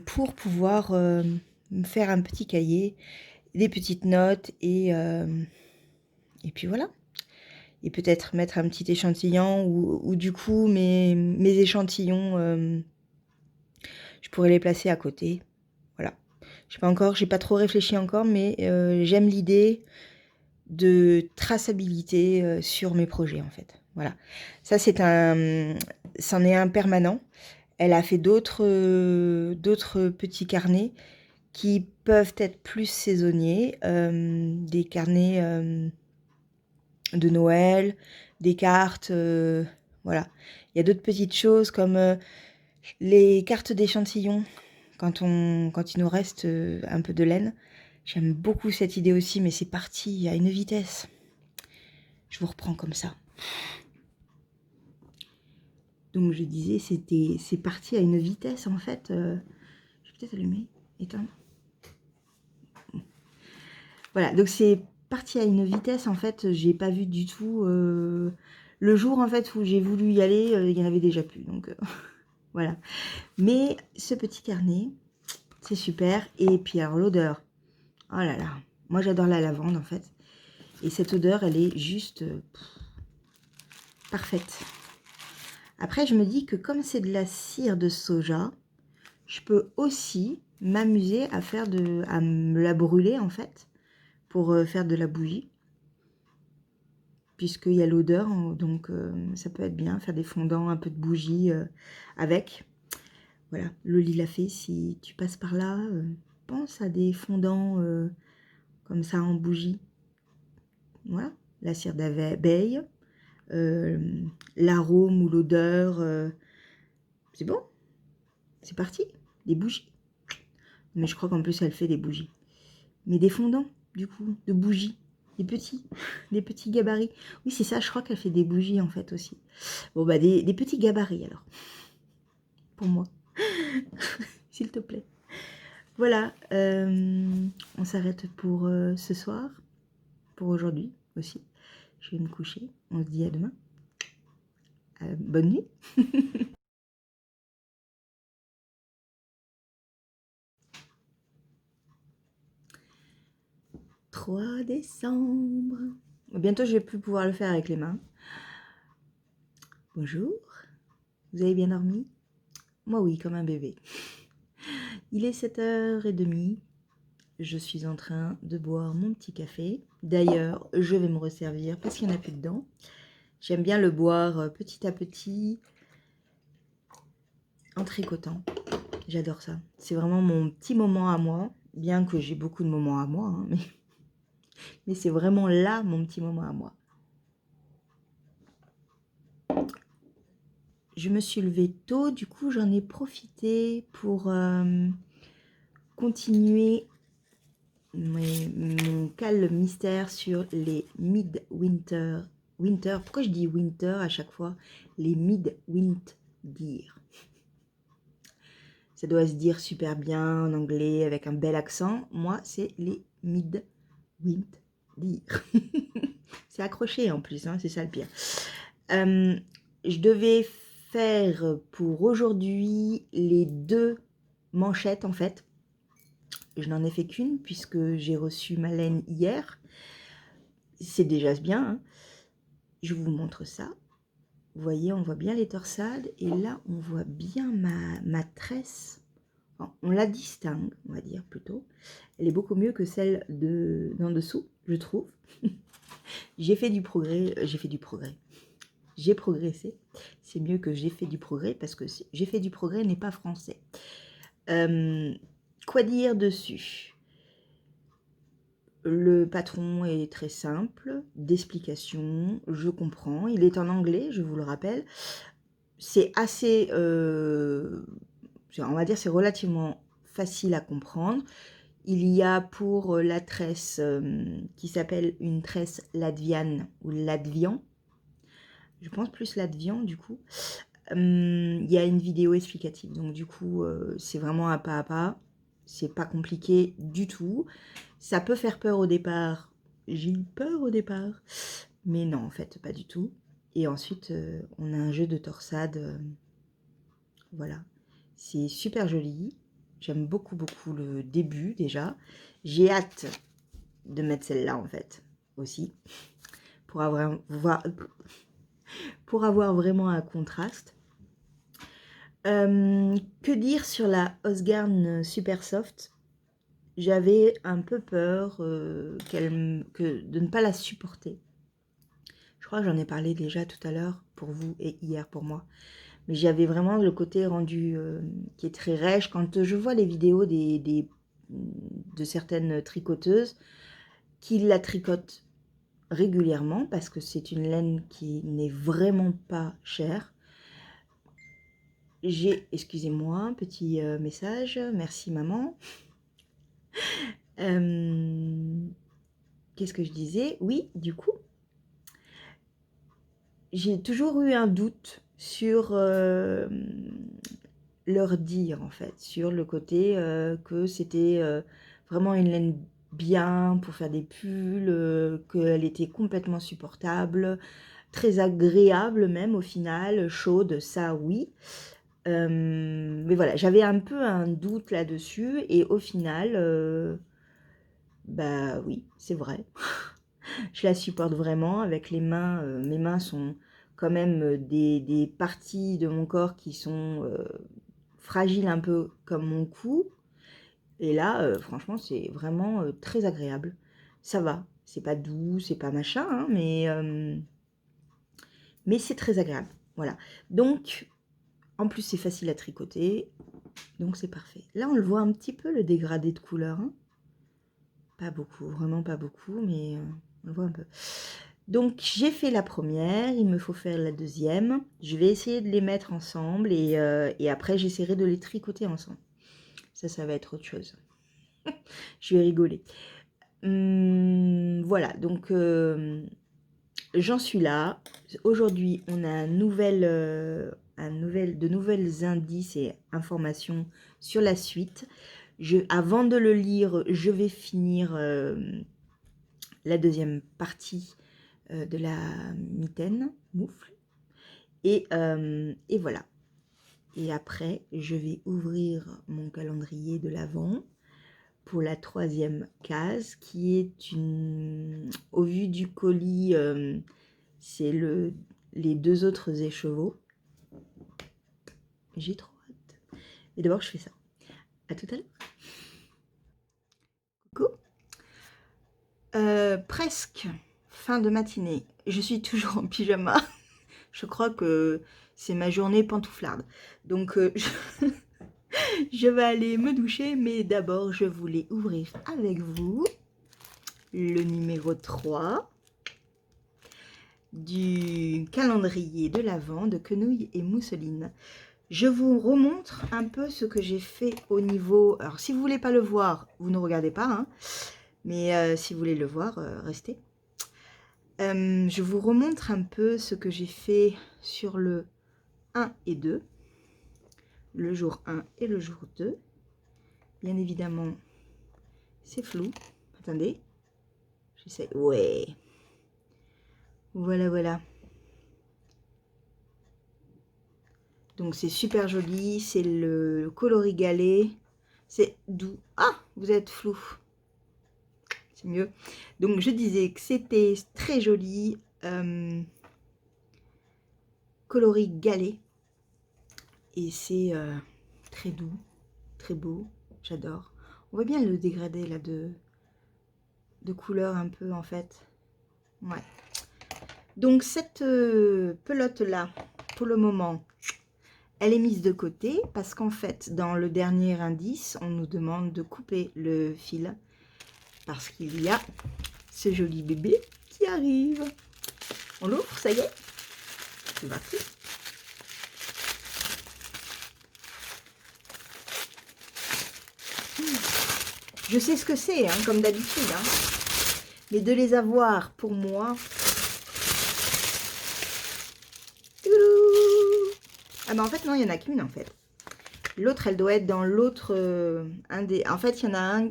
pour pouvoir me faire un petit cahier, des petites notes, et puis voilà. Et peut-être mettre un petit échantillon, ou du coup mes échantillons, je pourrais les placer à côté. Voilà. Je sais pas encore, j'ai pas trop réfléchi encore, mais j'aime l'idée de traçabilité sur mes projets en fait. Voilà. Ça c'en est un permanent. Elle a fait d'autres petits carnets qui peuvent être plus saisonniers, des carnets de Noël, des cartes, voilà. Il y a d'autres petites choses comme les cartes d'échantillons quand il nous reste un peu de laine. J'aime beaucoup cette idée aussi, mais c'est parti à une vitesse. Je vous reprends comme ça. Donc je disais, c'est parti à une vitesse en fait. Je vais peut-être allumer, éteindre. Voilà, donc c'est parti à une vitesse en fait. J'ai pas vu du tout le jour en fait où j'ai voulu y aller. Il y en avait déjà plus. Donc Voilà. Mais ce petit carnet, c'est super. Et puis alors l'odeur, oh là là, moi j'adore la lavande en fait. Et cette odeur, elle est juste parfaite. Après, je me dis que comme c'est de la cire de soja, je peux aussi m'amuser à me la brûler en fait, pour faire de la bougie. Puisqu'il y a l'odeur, donc ça peut être bien, faire des fondants, un peu de bougie avec. Voilà, Loli l'a fait, si tu passes par là, pense à des fondants comme ça en bougie. Voilà, la cire d'abeille, l'arôme ou l'odeur, c'est bon, c'est parti, des bougies. Mais je crois qu'en plus elle fait des bougies. Mais des fondants, du coup, de bougies, des petits, des petits gabarits. Oui, c'est ça, je crois qu'elle fait des bougies en fait aussi. Bon, bah des petits gabarits alors, pour moi, s'il te plaît. Voilà, on s'arrête pour ce soir, pour aujourd'hui aussi. Je vais me coucher, on se dit à demain. Bonne nuit. 3 décembre. Bientôt, je vais plus pouvoir le faire avec les mains. Bonjour, vous avez bien dormi? Moi oui, comme un bébé. Il est 7h30. Je suis en train de boire mon petit café. D'ailleurs, je vais me resservir parce qu'il n'y en a plus dedans. J'aime bien le boire petit à petit, en tricotant. J'adore ça. C'est vraiment mon petit moment à moi, bien que j'ai beaucoup de moments à moi, hein, mais c'est vraiment là mon petit moment à moi. Je me suis levée tôt, du coup j'en ai profité pour continuer mon calme mystère sur les mid-winter. Pourquoi je dis winter à chaque fois? Les mid-winter. Ça doit se dire super bien en anglais avec un bel accent. Moi, c'est les mid-winter. C'est accroché en plus, hein, c'est ça le pire. Je devais faire pour aujourd'hui les 2 manchettes en fait. Je n'en ai fait qu'une puisque j'ai reçu ma laine hier. C'est déjà bien. Hein. Je vous montre ça. Vous voyez, on voit bien les torsades. Et là, on voit bien ma tresse. Enfin, on la distingue, on va dire plutôt. Elle est beaucoup mieux que celle d'en dessous, je trouve. J'ai fait du progrès. J'ai progressé. C'est mieux que j'ai fait du progrès parce que j'ai fait du progrès n'est pas français. Quoi dire dessus? Le patron est très simple, d'explication, je comprends. Il est en anglais, je vous le rappelle. C'est assez, on va dire, c'est relativement facile à comprendre. Il y a pour la tresse qui s'appelle une tresse latviane ou latvian. Je pense plus latvian du coup. Il y a une vidéo explicative. Donc du coup, c'est vraiment un pas à pas. C'est pas compliqué du tout. Ça peut faire peur au départ. J'ai eu peur au départ. Mais non, en fait, pas du tout. Et ensuite, on a un jeu de torsade. Voilà. C'est super joli. J'aime beaucoup, beaucoup le début déjà. J'ai hâte de mettre celle-là, en fait, aussi. Pour avoir vraiment un contraste. Que dire sur la Osgarn Super Soft? J'avais un peu peur de ne pas la supporter. Je crois que j'en ai parlé déjà tout à l'heure pour vous et hier pour moi. Mais j'avais vraiment le côté rendu qui est très rêche. Quand je vois les vidéos de certaines tricoteuses qui la tricotent régulièrement, parce que c'est une laine qui n'est vraiment pas chère. Excusez-moi, un petit message, merci maman. Qu'est-ce que je disais? Oui, du coup, j'ai toujours eu un doute sur leur dire, en fait, sur le côté que c'était vraiment une laine bien pour faire des pulls, qu'elle était complètement supportable, très agréable même au final, chaude, ça oui. Mais voilà, j'avais un peu un doute là-dessus et au final, bah oui, c'est vrai. Je la supporte vraiment avec les mains, mes mains sont quand même, des parties de mon corps qui sont, fragiles un peu comme mon cou et là, franchement, c'est vraiment, très agréable. Ça va, c'est pas doux, c'est pas machin, hein, mais c'est très agréable, voilà. Donc en plus, c'est facile à tricoter, donc c'est parfait. Là, on le voit un petit peu le dégradé de couleur, hein. Pas beaucoup, vraiment pas beaucoup, mais on le voit un peu. Donc j'ai fait la première, il me faut faire la deuxième. Je vais essayer de les mettre ensemble et après j'essaierai de les tricoter ensemble. Ça va être autre chose. Je vais rigoler. Voilà, donc j'en suis là. Aujourd'hui, on a de nouvelles indices et informations sur la suite. Avant de le lire, je vais finir la deuxième partie de la mitaine, moufle. Et voilà. Et après, je vais ouvrir mon calendrier de l'Avent pour la troisième case qui est au vu du colis, c'est les deux autres écheveaux. J'ai trop hâte. Et d'abord, je fais ça. À tout à l'heure. Coucou. Presque fin de matinée. Je suis toujours en pyjama. Je crois que c'est ma journée pantouflarde. Donc, je vais aller me doucher, mais d'abord, je voulais ouvrir avec vous le numéro 3 du calendrier de l'Avent de Quenouille et Mousseline. Je vous remontre un peu ce que j'ai fait au niveau... Alors, si vous ne voulez pas le voir, vous ne regardez pas, hein, mais si vous voulez le voir, restez. Je vous remontre un peu ce que j'ai fait sur le 1 et 2, le jour 1 et le jour 2. Bien évidemment, c'est flou. Attendez, j'essaie. Ouais. Voilà, voilà. Donc c'est super joli, c'est le coloris galet, c'est doux. Ah, vous êtes flou. C'est mieux. Donc je disais que c'était très joli, coloris galet. Et c'est très doux, très beau, j'adore. On voit bien le dégradé là de couleur un peu en fait. Ouais. Donc cette pelote là, pour le moment, elle est mise de côté parce qu'en fait, dans le dernier indice, on nous demande de couper le fil parce qu'il y a ce joli bébé qui arrive. On l'ouvre, ça y est. C'est parti. Je sais ce que c'est, hein, comme d'habitude. Hein. Mais de les avoir pour moi... Ah bah en fait, non, il n'y en a qu'une en fait. L'autre, elle doit être dans l'autre... En fait, il y en a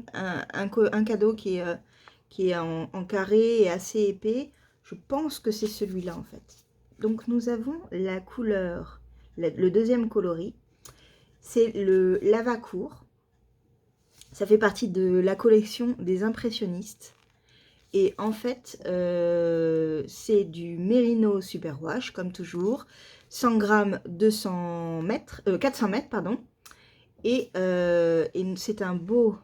un cadeau qui est en carré et assez épais. Je pense que c'est celui-là en fait. Donc nous avons la couleur, le deuxième coloris. C'est le Lavacourt. Ça fait partie de la collection des impressionnistes. Et en fait, c'est du Mérino Superwash, comme toujours. 100 grammes, 400 mètres, pardon. Et c'est un beau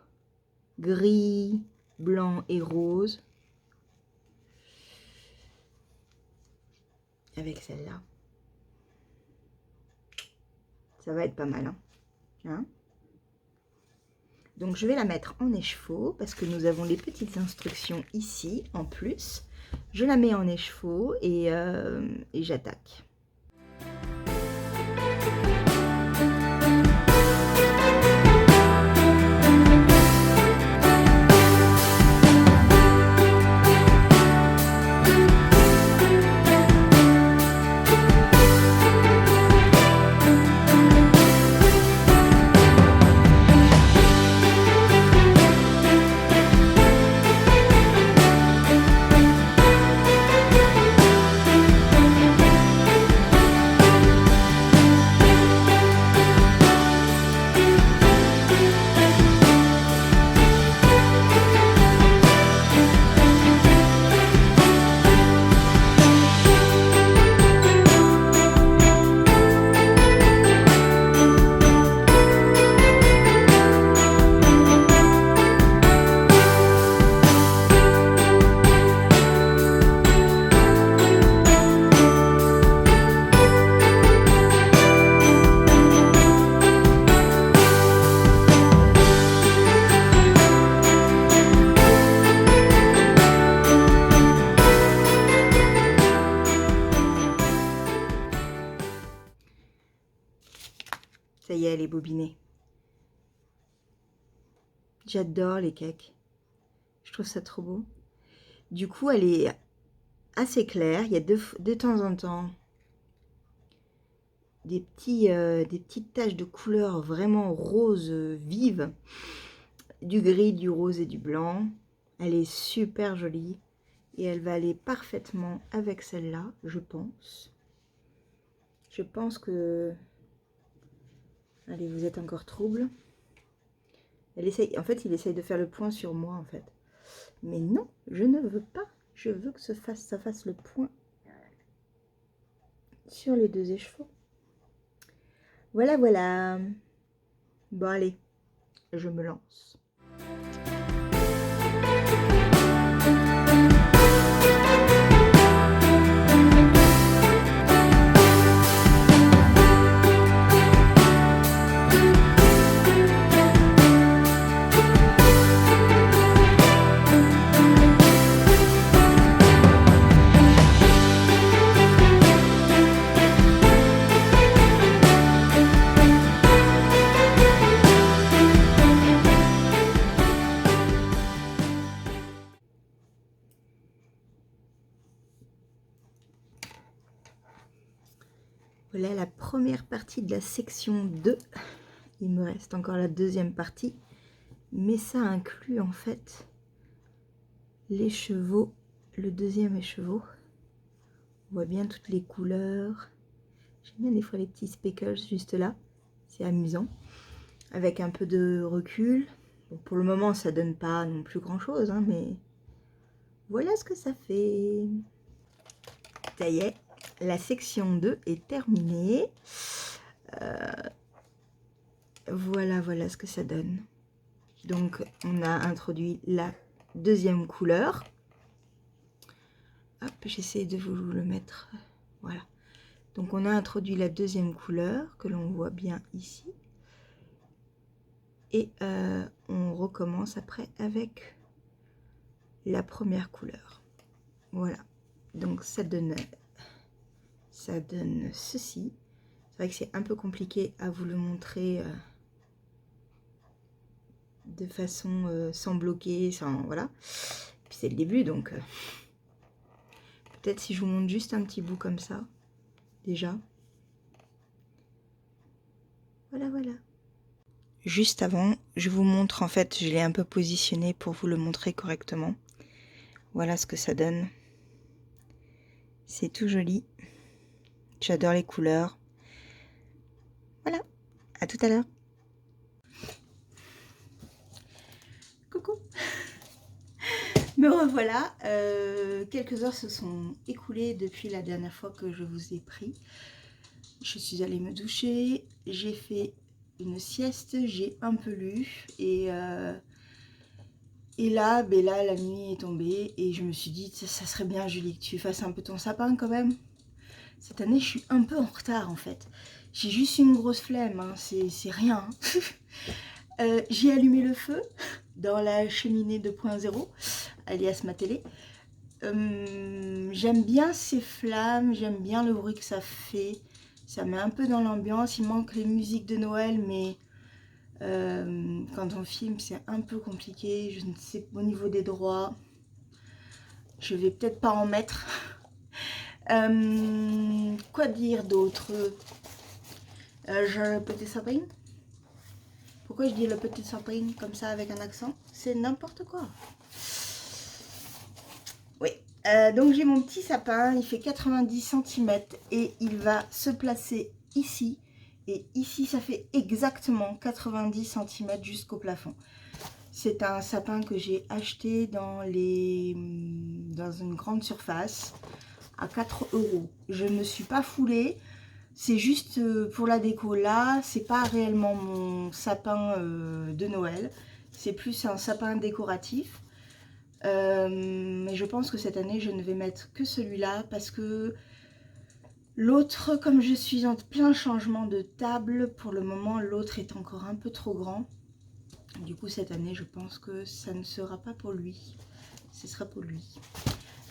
gris, blanc et rose. Avec celle-là. Ça va être pas mal, hein. Donc je vais la mettre en écheveau parce que nous avons les petites instructions ici en plus. Je la mets en écheveau et j'attaque. Ça y est, elle est bobinée. J'adore les cakes. Je trouve ça trop beau. Du coup, elle est assez claire. Il y a de temps en temps des petites taches de couleur vraiment rose vive. Du gris, du rose et du blanc. Elle est super jolie. Et elle va aller parfaitement avec celle-là, je pense. Je pense que... Allez, vous êtes encore trouble. Elle essaye... En fait, il essaye de faire le point sur moi, en fait. Mais non, je ne veux pas. Je veux que ça fasse le point sur les deux écheveaux. Voilà, voilà. Bon, allez, je me lance. Voilà la première partie de la section 2. Il me reste encore la deuxième partie. Mais ça inclut en fait l'écheveau, le deuxième écheveau. On voit bien toutes les couleurs. J'aime bien des fois les petits speckles juste là. C'est amusant. Avec un peu de recul. Bon, pour le moment, ça donne pas non plus grand chose, hein, mais voilà ce que ça fait. Ça y est. La section 2 est terminée. Voilà ce que ça donne. Donc, on a introduit la deuxième couleur. Hop, j'essaie de vous le mettre. Voilà. Donc, on a introduit la deuxième couleur que l'on voit bien ici. Et on recommence après avec la première couleur. Voilà. Donc, ça donne ceci. C'est vrai que c'est un peu compliqué à vous le montrer de façon sans bloquer, sans voilà. Puis c'est le début, donc peut-être si je vous montre juste un petit bout comme ça, déjà. Voilà. Juste avant, je vous montre, en fait, je l'ai un peu positionné pour vous le montrer correctement. Voilà ce que ça donne. C'est tout joli. J'adore les couleurs. Voilà, à tout à l'heure. Coucou. Me revoilà. Quelques heures se sont écoulées depuis la dernière fois que je vous ai pris. Je suis allée me doucher, j'ai fait une sieste, j'ai un peu lu et là, la nuit est tombée et je me suis dit ça serait bien Julie que tu fasses un peu ton sapin quand même. Cette année je suis un peu en retard en fait. J'ai juste une grosse flemme, hein, c'est rien. J'ai allumé le feu dans la cheminée 2.0, alias ma télé. J'aime bien ces flammes, j'aime bien le bruit que ça fait. Ça met un peu dans l'ambiance. Il manque les musiques de Noël, mais quand on filme, c'est un peu compliqué. Je ne sais pas au niveau des droits. Je vais peut-être pas en mettre. Quoi dire d'autre? Le petit sapin. Pourquoi je dis le petit sapin comme ça avec un accent? C'est n'importe quoi. Oui. Donc j'ai mon petit sapin, il fait 90 cm et il va se placer ici. Et ici, ça fait exactement 90 cm jusqu'au plafond. C'est un sapin que j'ai acheté dans une grande surface à 4 €. Je ne me suis pas foulée. C'est juste pour la déco là. C'est pas réellement mon sapin de Noël. C'est plus un sapin décoratif. Mais je pense que cette année, je ne vais mettre que celui-là parce que l'autre, comme je suis en plein changement de table, pour le moment, l'autre est encore un peu trop grand. Du coup, cette année, je pense que ça ne sera pas pour lui. Ce sera pour lui.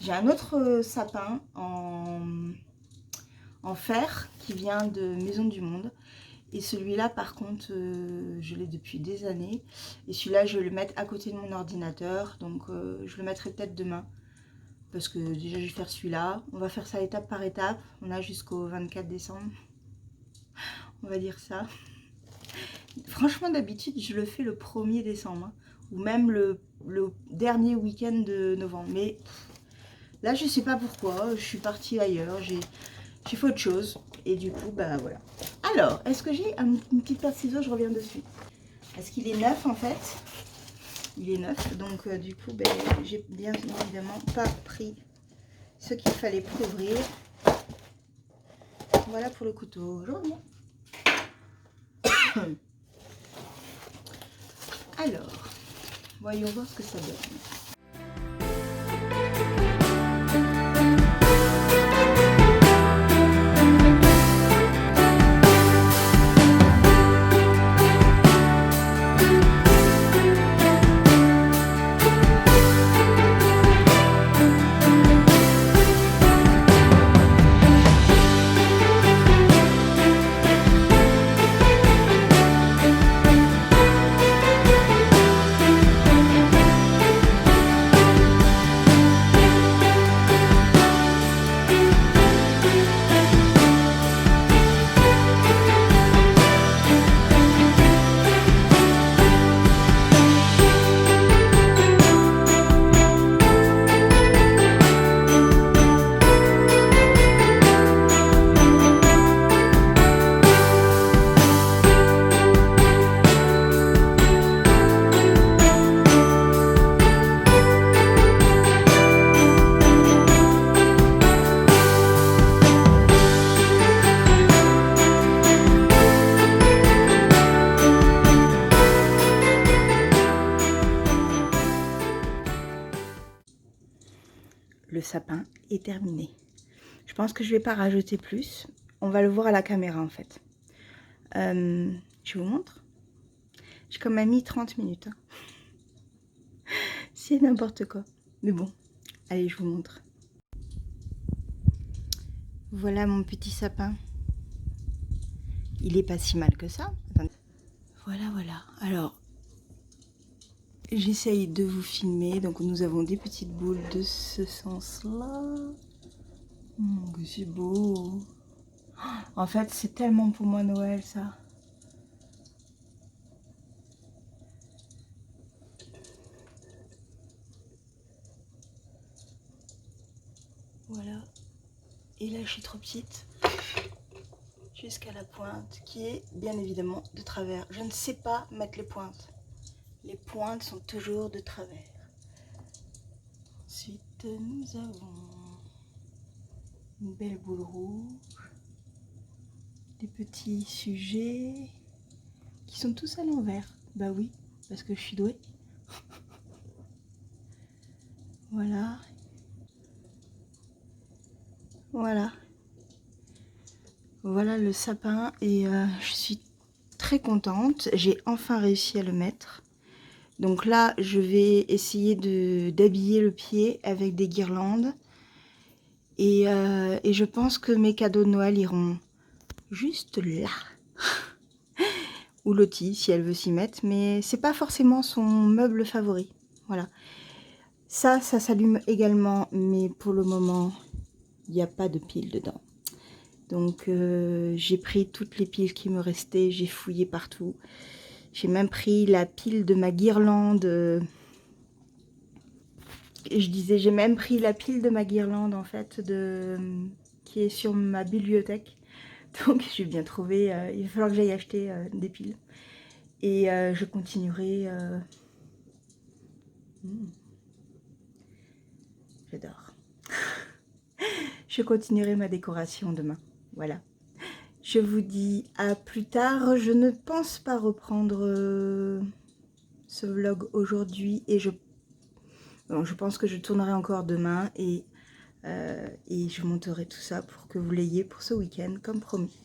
J'ai un autre sapin en fer qui vient de Maison du Monde. Et celui-là, par contre, je l'ai depuis des années. Et celui-là, je vais le mettre à côté de mon ordinateur. Donc, je le mettrai peut-être demain. Parce que déjà, je vais faire celui-là. On va faire ça étape par étape. On a jusqu'au 24 décembre. On va dire ça. Franchement, d'habitude, je le fais le 1er décembre. Hein, ou même le dernier week-end de novembre. Mais là, je sais pas pourquoi. Je suis partie ailleurs. J'ai fait autre chose. Et du coup, bah voilà. Alors, est-ce que j'ai une petite paire de ciseaux? Je reviens dessus. Est-ce qu'il est neuf en fait? Il est neuf. Donc, du coup, ben, j'ai bien évidemment pas pris ce qu'il fallait pour ouvrir. Voilà pour le couteau. Je reviens. Alors, voyons voir ce que ça donne. Le sapin est terminé. Je pense que je vais pas rajouter plus. On va le voir à la caméra en fait. Je vous montre. J'ai quand même mis 30 minutes. Hein. C'est n'importe quoi. Mais bon, allez, je vous montre. Voilà mon petit sapin. Il est pas si mal que ça. Attendez. Voilà, voilà. Alors, j'essaye de vous filmer. Donc, nous avons des petites boules de ce sens-là. Que c'est beau. En fait, c'est tellement pour moi Noël, ça. Voilà. Et là, je suis trop petite. Jusqu'à la pointe, qui est bien évidemment de travers. Je ne sais pas mettre les pointes. Les pointes sont toujours de travers. Ensuite, nous avons une belle boule rouge. Des petits sujets qui sont tous à l'envers. Bah oui, parce que je suis douée. Voilà. Voilà. Voilà le sapin et je suis très contente. J'ai enfin réussi à le mettre. Donc là, je vais essayer d'habiller le pied avec des guirlandes. Et je pense que mes cadeaux de Noël iront juste là. Ou Lottie, si elle veut s'y mettre. Mais c'est pas forcément son meuble favori. Voilà. Ça s'allume également. Mais pour le moment, il n'y a pas de pile dedans. Donc j'ai pris toutes les piles qui me restaient. J'ai fouillé partout. J'ai même pris la pile de ma guirlande. Je disais, j'ai même pris la pile de ma guirlande en fait, qui est sur ma bibliothèque. Donc j'ai bien trouvé, il va falloir que j'aille acheter des piles. Et je continuerai... J'adore. Je continuerai ma décoration demain. Voilà. Je vous dis à plus tard. Je ne pense pas reprendre ce vlog aujourd'hui. Et je pense que je tournerai encore demain. Et je monterai tout ça pour que vous l'ayez pour ce week-end, comme promis.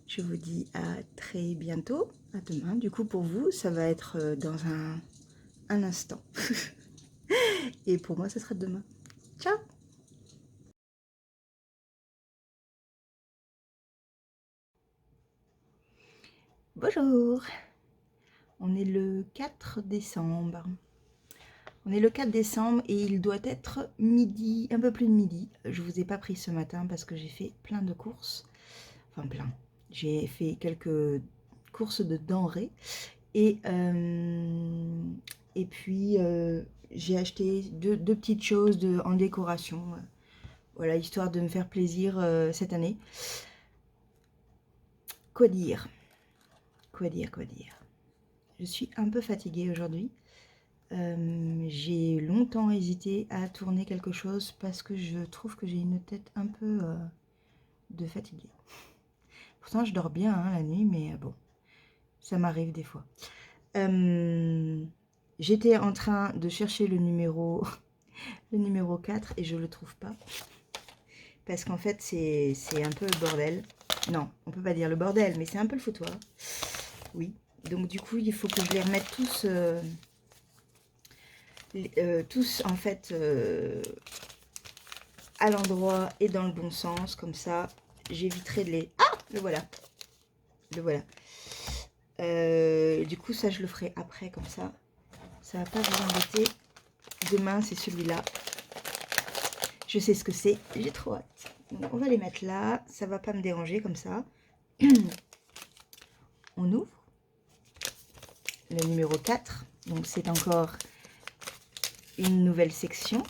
Je vous dis à très bientôt, à demain. Du coup, pour vous, ça va être dans un instant. Et pour moi, ce sera demain. Ciao! Bonjour, on est le 4 décembre. On est le 4 décembre et il doit être midi, un peu plus de midi. Je vous ai pas pris ce matin parce que j'ai fait plein de courses. Enfin plein. J'ai fait quelques courses de denrées et puis j'ai acheté deux petites choses en décoration. Voilà, histoire de me faire plaisir cette année. Quoi dire? Quoi dire? Je suis un peu fatiguée aujourd'hui. J'ai longtemps hésité à tourner quelque chose parce que je trouve que j'ai une tête un peu de fatiguée. Pourtant, je dors bien hein, la nuit, mais bon, ça m'arrive des fois. J'étais en train de chercher le numéro, le numéro 4 et je le trouve pas. Parce qu'en fait, c'est un peu le bordel. Non, on peut pas dire le bordel, mais c'est un peu le foutoir. Oui. Donc du coup, il faut que je les remette tous en fait à l'endroit et dans le bon sens, comme ça j'éviterai de les... Ah, le voilà, le voilà. Du coup ça je le ferai après, comme ça va pas vous embêter. Demain c'est celui-là, je sais ce que c'est, j'ai trop hâte. Donc, on va les mettre là, ça va pas me déranger comme ça. On ouvre le numéro 4, donc c'est encore une nouvelle section.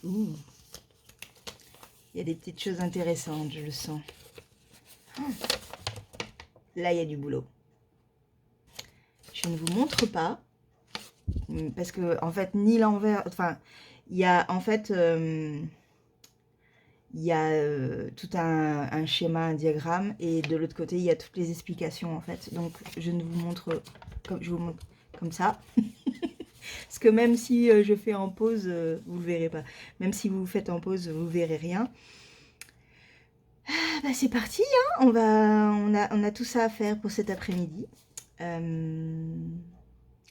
Ouh. Il y a des petites choses intéressantes, je le sens. Là, il y a du boulot. Je ne vous montre pas, parce que, en fait, ni l'envers... Enfin, il y a, en fait... il y a tout un schéma, un diagramme, et de l'autre côté, il y a toutes les explications, en fait. Donc, je ne vous montre... Je vous montre comme ça. Parce que même si je fais en pause, vous ne le verrez pas. Même si vous faites en pause, vous ne verrez rien. Ah, bah c'est parti, hein. On a tout ça à faire pour cet après-midi.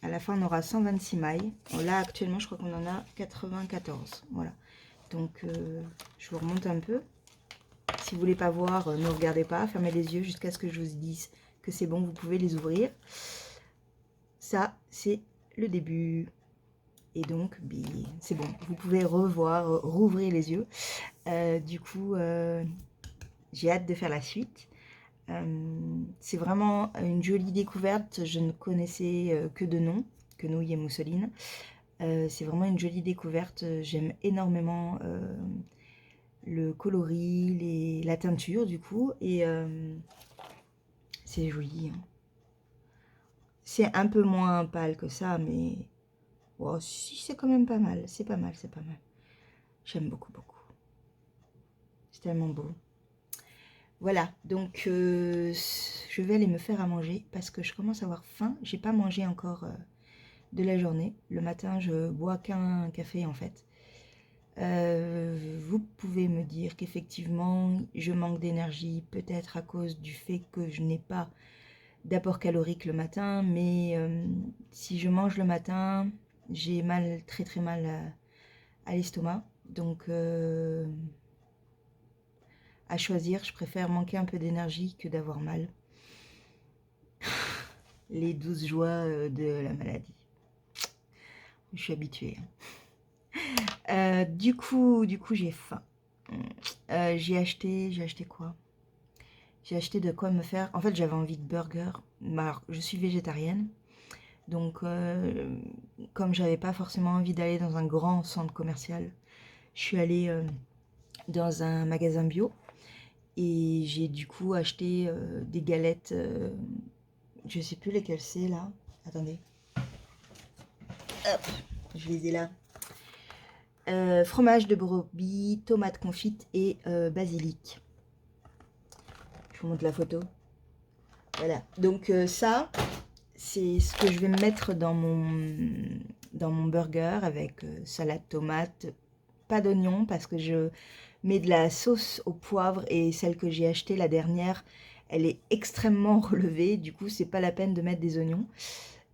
À la fin, on aura 126 mailles. Là, actuellement, je crois qu'on en a 94. Voilà. Donc, je vous remonte un peu. Si vous voulez pas voir, ne regardez pas. Fermez les yeux jusqu'à ce que je vous dise que c'est bon, vous pouvez les ouvrir. Ça, c'est le début. Et donc, c'est bon. Vous pouvez revoir, rouvrir les yeux. Du coup, j'ai hâte de faire la suite. C'est vraiment une jolie découverte. Je ne connaissais que de nom, Quenouille et mousseline. C'est vraiment une jolie découverte. J'aime énormément le coloris, la teinture du coup. Et c'est joli. Hein. C'est un peu moins pâle que ça, mais oh, si, c'est quand même pas mal. C'est pas mal, c'est pas mal. J'aime beaucoup, beaucoup. C'est tellement beau. Voilà, donc je vais aller me faire à manger parce que je commence à avoir faim. J'ai pas mangé encore de la journée. Le matin, je bois qu'un café en fait. Vous pouvez me dire qu'effectivement, je manque d'énergie, peut-être à cause du fait que je n'ai pas d'apport calorique le matin, mais si je mange le matin, j'ai mal, très très mal à l'estomac. Donc, à choisir, je préfère manquer un peu d'énergie que d'avoir mal. Les douces joies de la maladie. Je suis habituée. Du coup, j'ai faim. J'ai acheté quoi? J'ai acheté de quoi me faire... En fait, j'avais envie de burger. Alors, je suis végétarienne. Donc, comme j'avais pas forcément envie d'aller dans un grand centre commercial, je suis allée dans un magasin bio. Et j'ai du coup acheté des galettes. Je sais plus lesquelles c'est là. Attendez. Hop, je les ai là. Fromage de brebis, tomates confites et basilic. Je vous montre la photo. Voilà. Donc ça, c'est ce que je vais mettre dans mon burger avec salade tomate, pas d'oignon parce que je mets de la sauce au poivre et celle que j'ai achetée la dernière, elle est extrêmement relevée. Du coup, c'est pas la peine de mettre des oignons.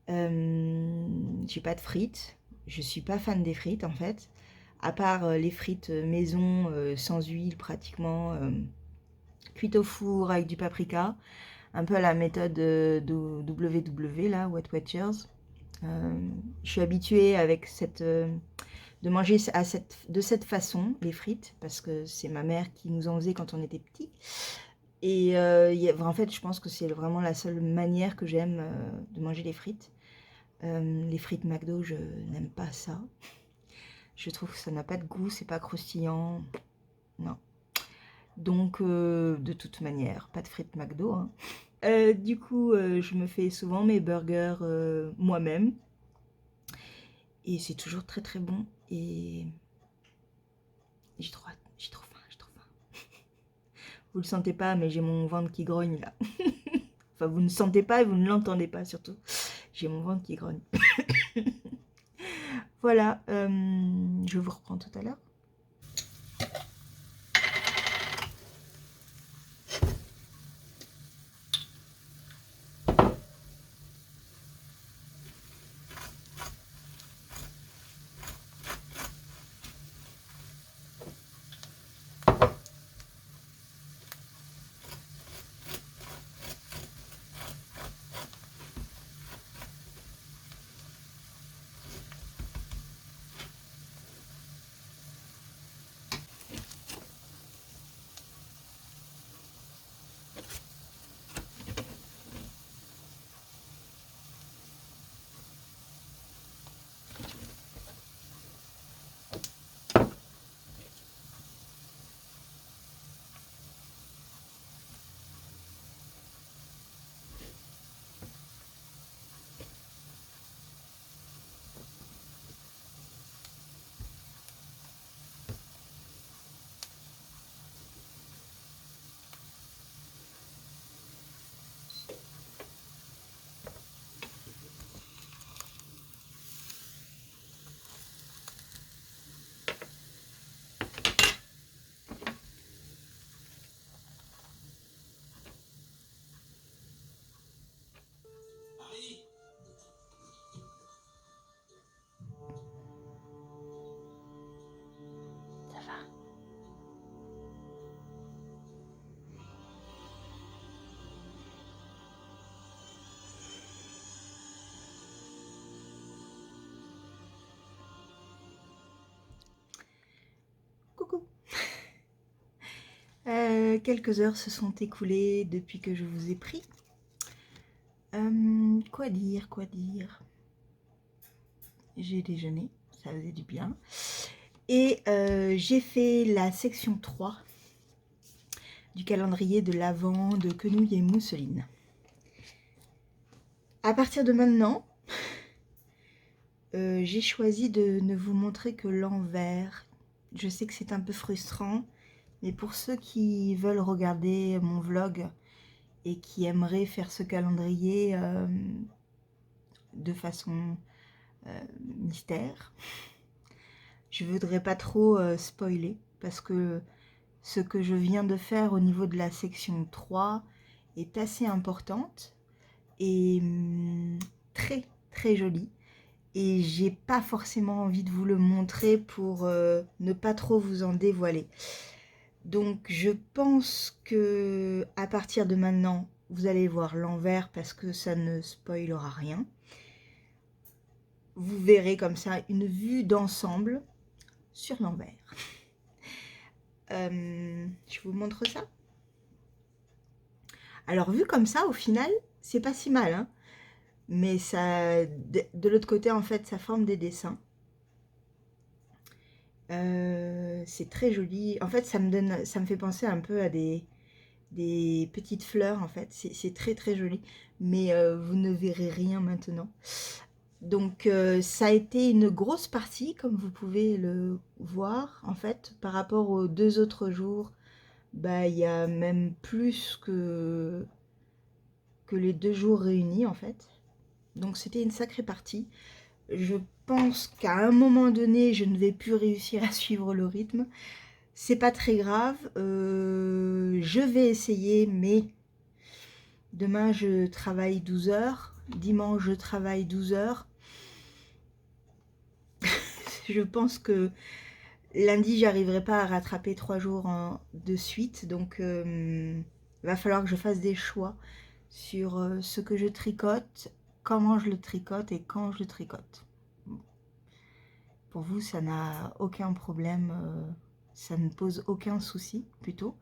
J'ai pas de frites. Je suis pas fan des frites en fait. à part les frites maison sans huile pratiquement, cuites au four avec du paprika, un peu à la méthode de WW là, Weight Watchers. Je suis habituée avec de manger de cette façon les frites parce que c'est ma mère qui nous en faisait quand on était petits. Et en fait, je pense que c'est vraiment la seule manière que j'aime de manger les frites. Les frites McDo, je n'aime pas ça. Je trouve que ça n'a pas de goût, c'est pas croustillant. Non. Donc, de toute manière, pas de frites McDo, hein. Du coup, je me fais souvent mes burgers moi-même. Et c'est toujours très très bon. Et j'ai trop faim, j'ai trop faim. Vous le sentez pas, mais j'ai mon ventre qui grogne là. Enfin, vous ne sentez pas et vous ne l'entendez pas surtout. J'ai mon ventre qui grogne. Voilà, je vous reprends tout à l'heure. Ça va. Coucou. Quelques heures se sont écoulées depuis que je vous ai pris. Quoi dire, quoi dire. J'ai déjeuné, ça faisait du bien. Et j'ai fait la section 3 du calendrier de l'Avent de Quenouille et Mousseline. À partir de maintenant, j'ai choisi de ne vous montrer que l'envers. Je sais que c'est un peu frustrant, mais pour ceux qui veulent regarder mon vlog et qui aimeraient faire ce calendrier de façon mystère, je voudrais pas trop spoiler parce que ce que je viens de faire au niveau de la section 3 est assez importante et très très jolie. Et j'ai pas forcément envie de vous le montrer pour ne pas trop vous en dévoiler. Donc je pense que à partir de maintenant, vous allez voir l'envers parce que ça ne spoilera rien. Vous verrez comme ça une vue d'ensemble sur l'envers. Je vous montre ça. Alors vu comme ça, au final, c'est pas si mal, hein. Mais ça, de l'autre côté, en fait, ça forme des dessins. C'est très joli. En fait, ça me fait penser un peu à des petites fleurs, en fait. C'est très très joli. Mais vous ne verrez rien maintenant. Donc, ça a été une grosse partie, comme vous pouvez le voir, en fait, par rapport aux 2 autres jours. Bah, il y a même plus que les 2 jours réunis, en fait. Donc, c'était une sacrée partie. Je pense qu'à un moment donné, je ne vais plus réussir à suivre le rythme. C'est pas très grave. Je vais essayer, mais demain, je travaille 12 heures. Dimanche, je travaille 12 heures. Je pense que lundi, j'arriverai pas à rattraper 3 jours de suite, donc il va falloir que je fasse des choix sur ce que je tricote, comment je le tricote et quand je le tricote. Pour vous, ça n'a aucun problème, ça ne pose aucun souci, plutôt.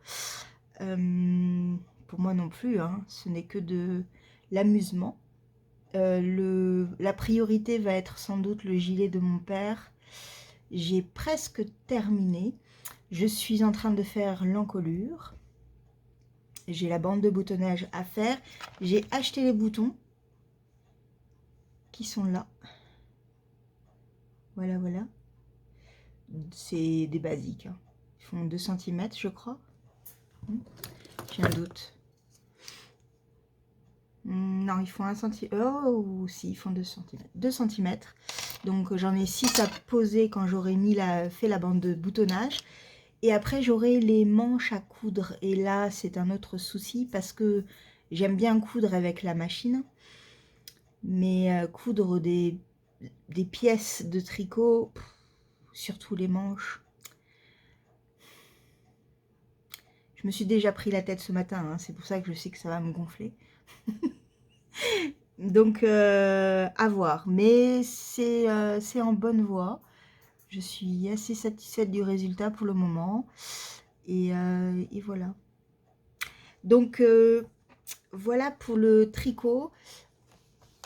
Pour moi non plus, hein, ce n'est que de l'amusement. La priorité va être sans doute le gilet de mon père. J'ai presque terminé. Je suis en train de faire l'encolure. J'ai la bande de boutonnage à faire. J'ai acheté les boutons qui sont là. Voilà, voilà. C'est des basiques, hein. Ils font 2 cm, je crois. J'ai un doute. Non, ils font 1 cm. Oh, si, ils font 2 cm. 2 cm. Donc, j'en ai 6 à poser quand j'aurai fait la bande de boutonnage. Et après, j'aurai les manches à coudre. Et là, c'est un autre souci parce que j'aime bien coudre avec la machine. Mais coudre des pièces de tricot, surtout les manches. Je me suis déjà pris la tête ce matin, hein, c'est pour ça que je sais que ça va me gonfler. Donc, à voir. Mais c'est en bonne voie. Je suis assez satisfaite du résultat pour le moment. Et voilà. Donc, voilà pour le tricot.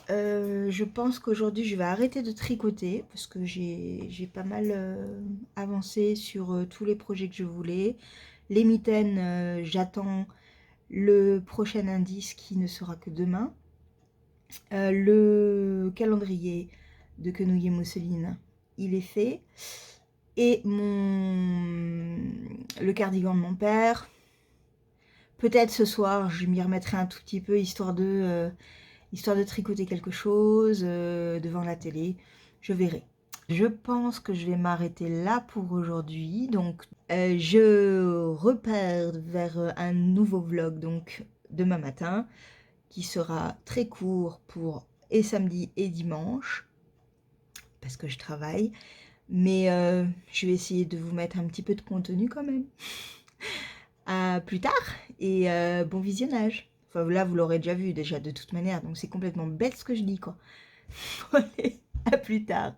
Je pense qu'aujourd'hui, je vais arrêter de tricoter parce que j'ai pas mal avancé sur tous les projets que je voulais. Les mitaines, j'attends le prochain indice qui ne sera que demain. Le calendrier de Quenouille et Mousseline, il est fait. Et le cardigan de mon père. Peut-être ce soir, je m'y remettrai un tout petit peu, histoire de tricoter quelque chose devant la télé. Je verrai. Je pense que je vais m'arrêter là pour aujourd'hui. Donc, je repars vers un nouveau vlog donc demain matin, qui sera très court pour et samedi et dimanche, parce que je travaille. Mais je vais essayer de vous mettre un petit peu de contenu quand même. À plus tard et bon visionnage. Enfin là, vous l'aurez déjà vu déjà de toute manière, donc c'est complètement bête ce que je dis quoi. Allez, à plus tard.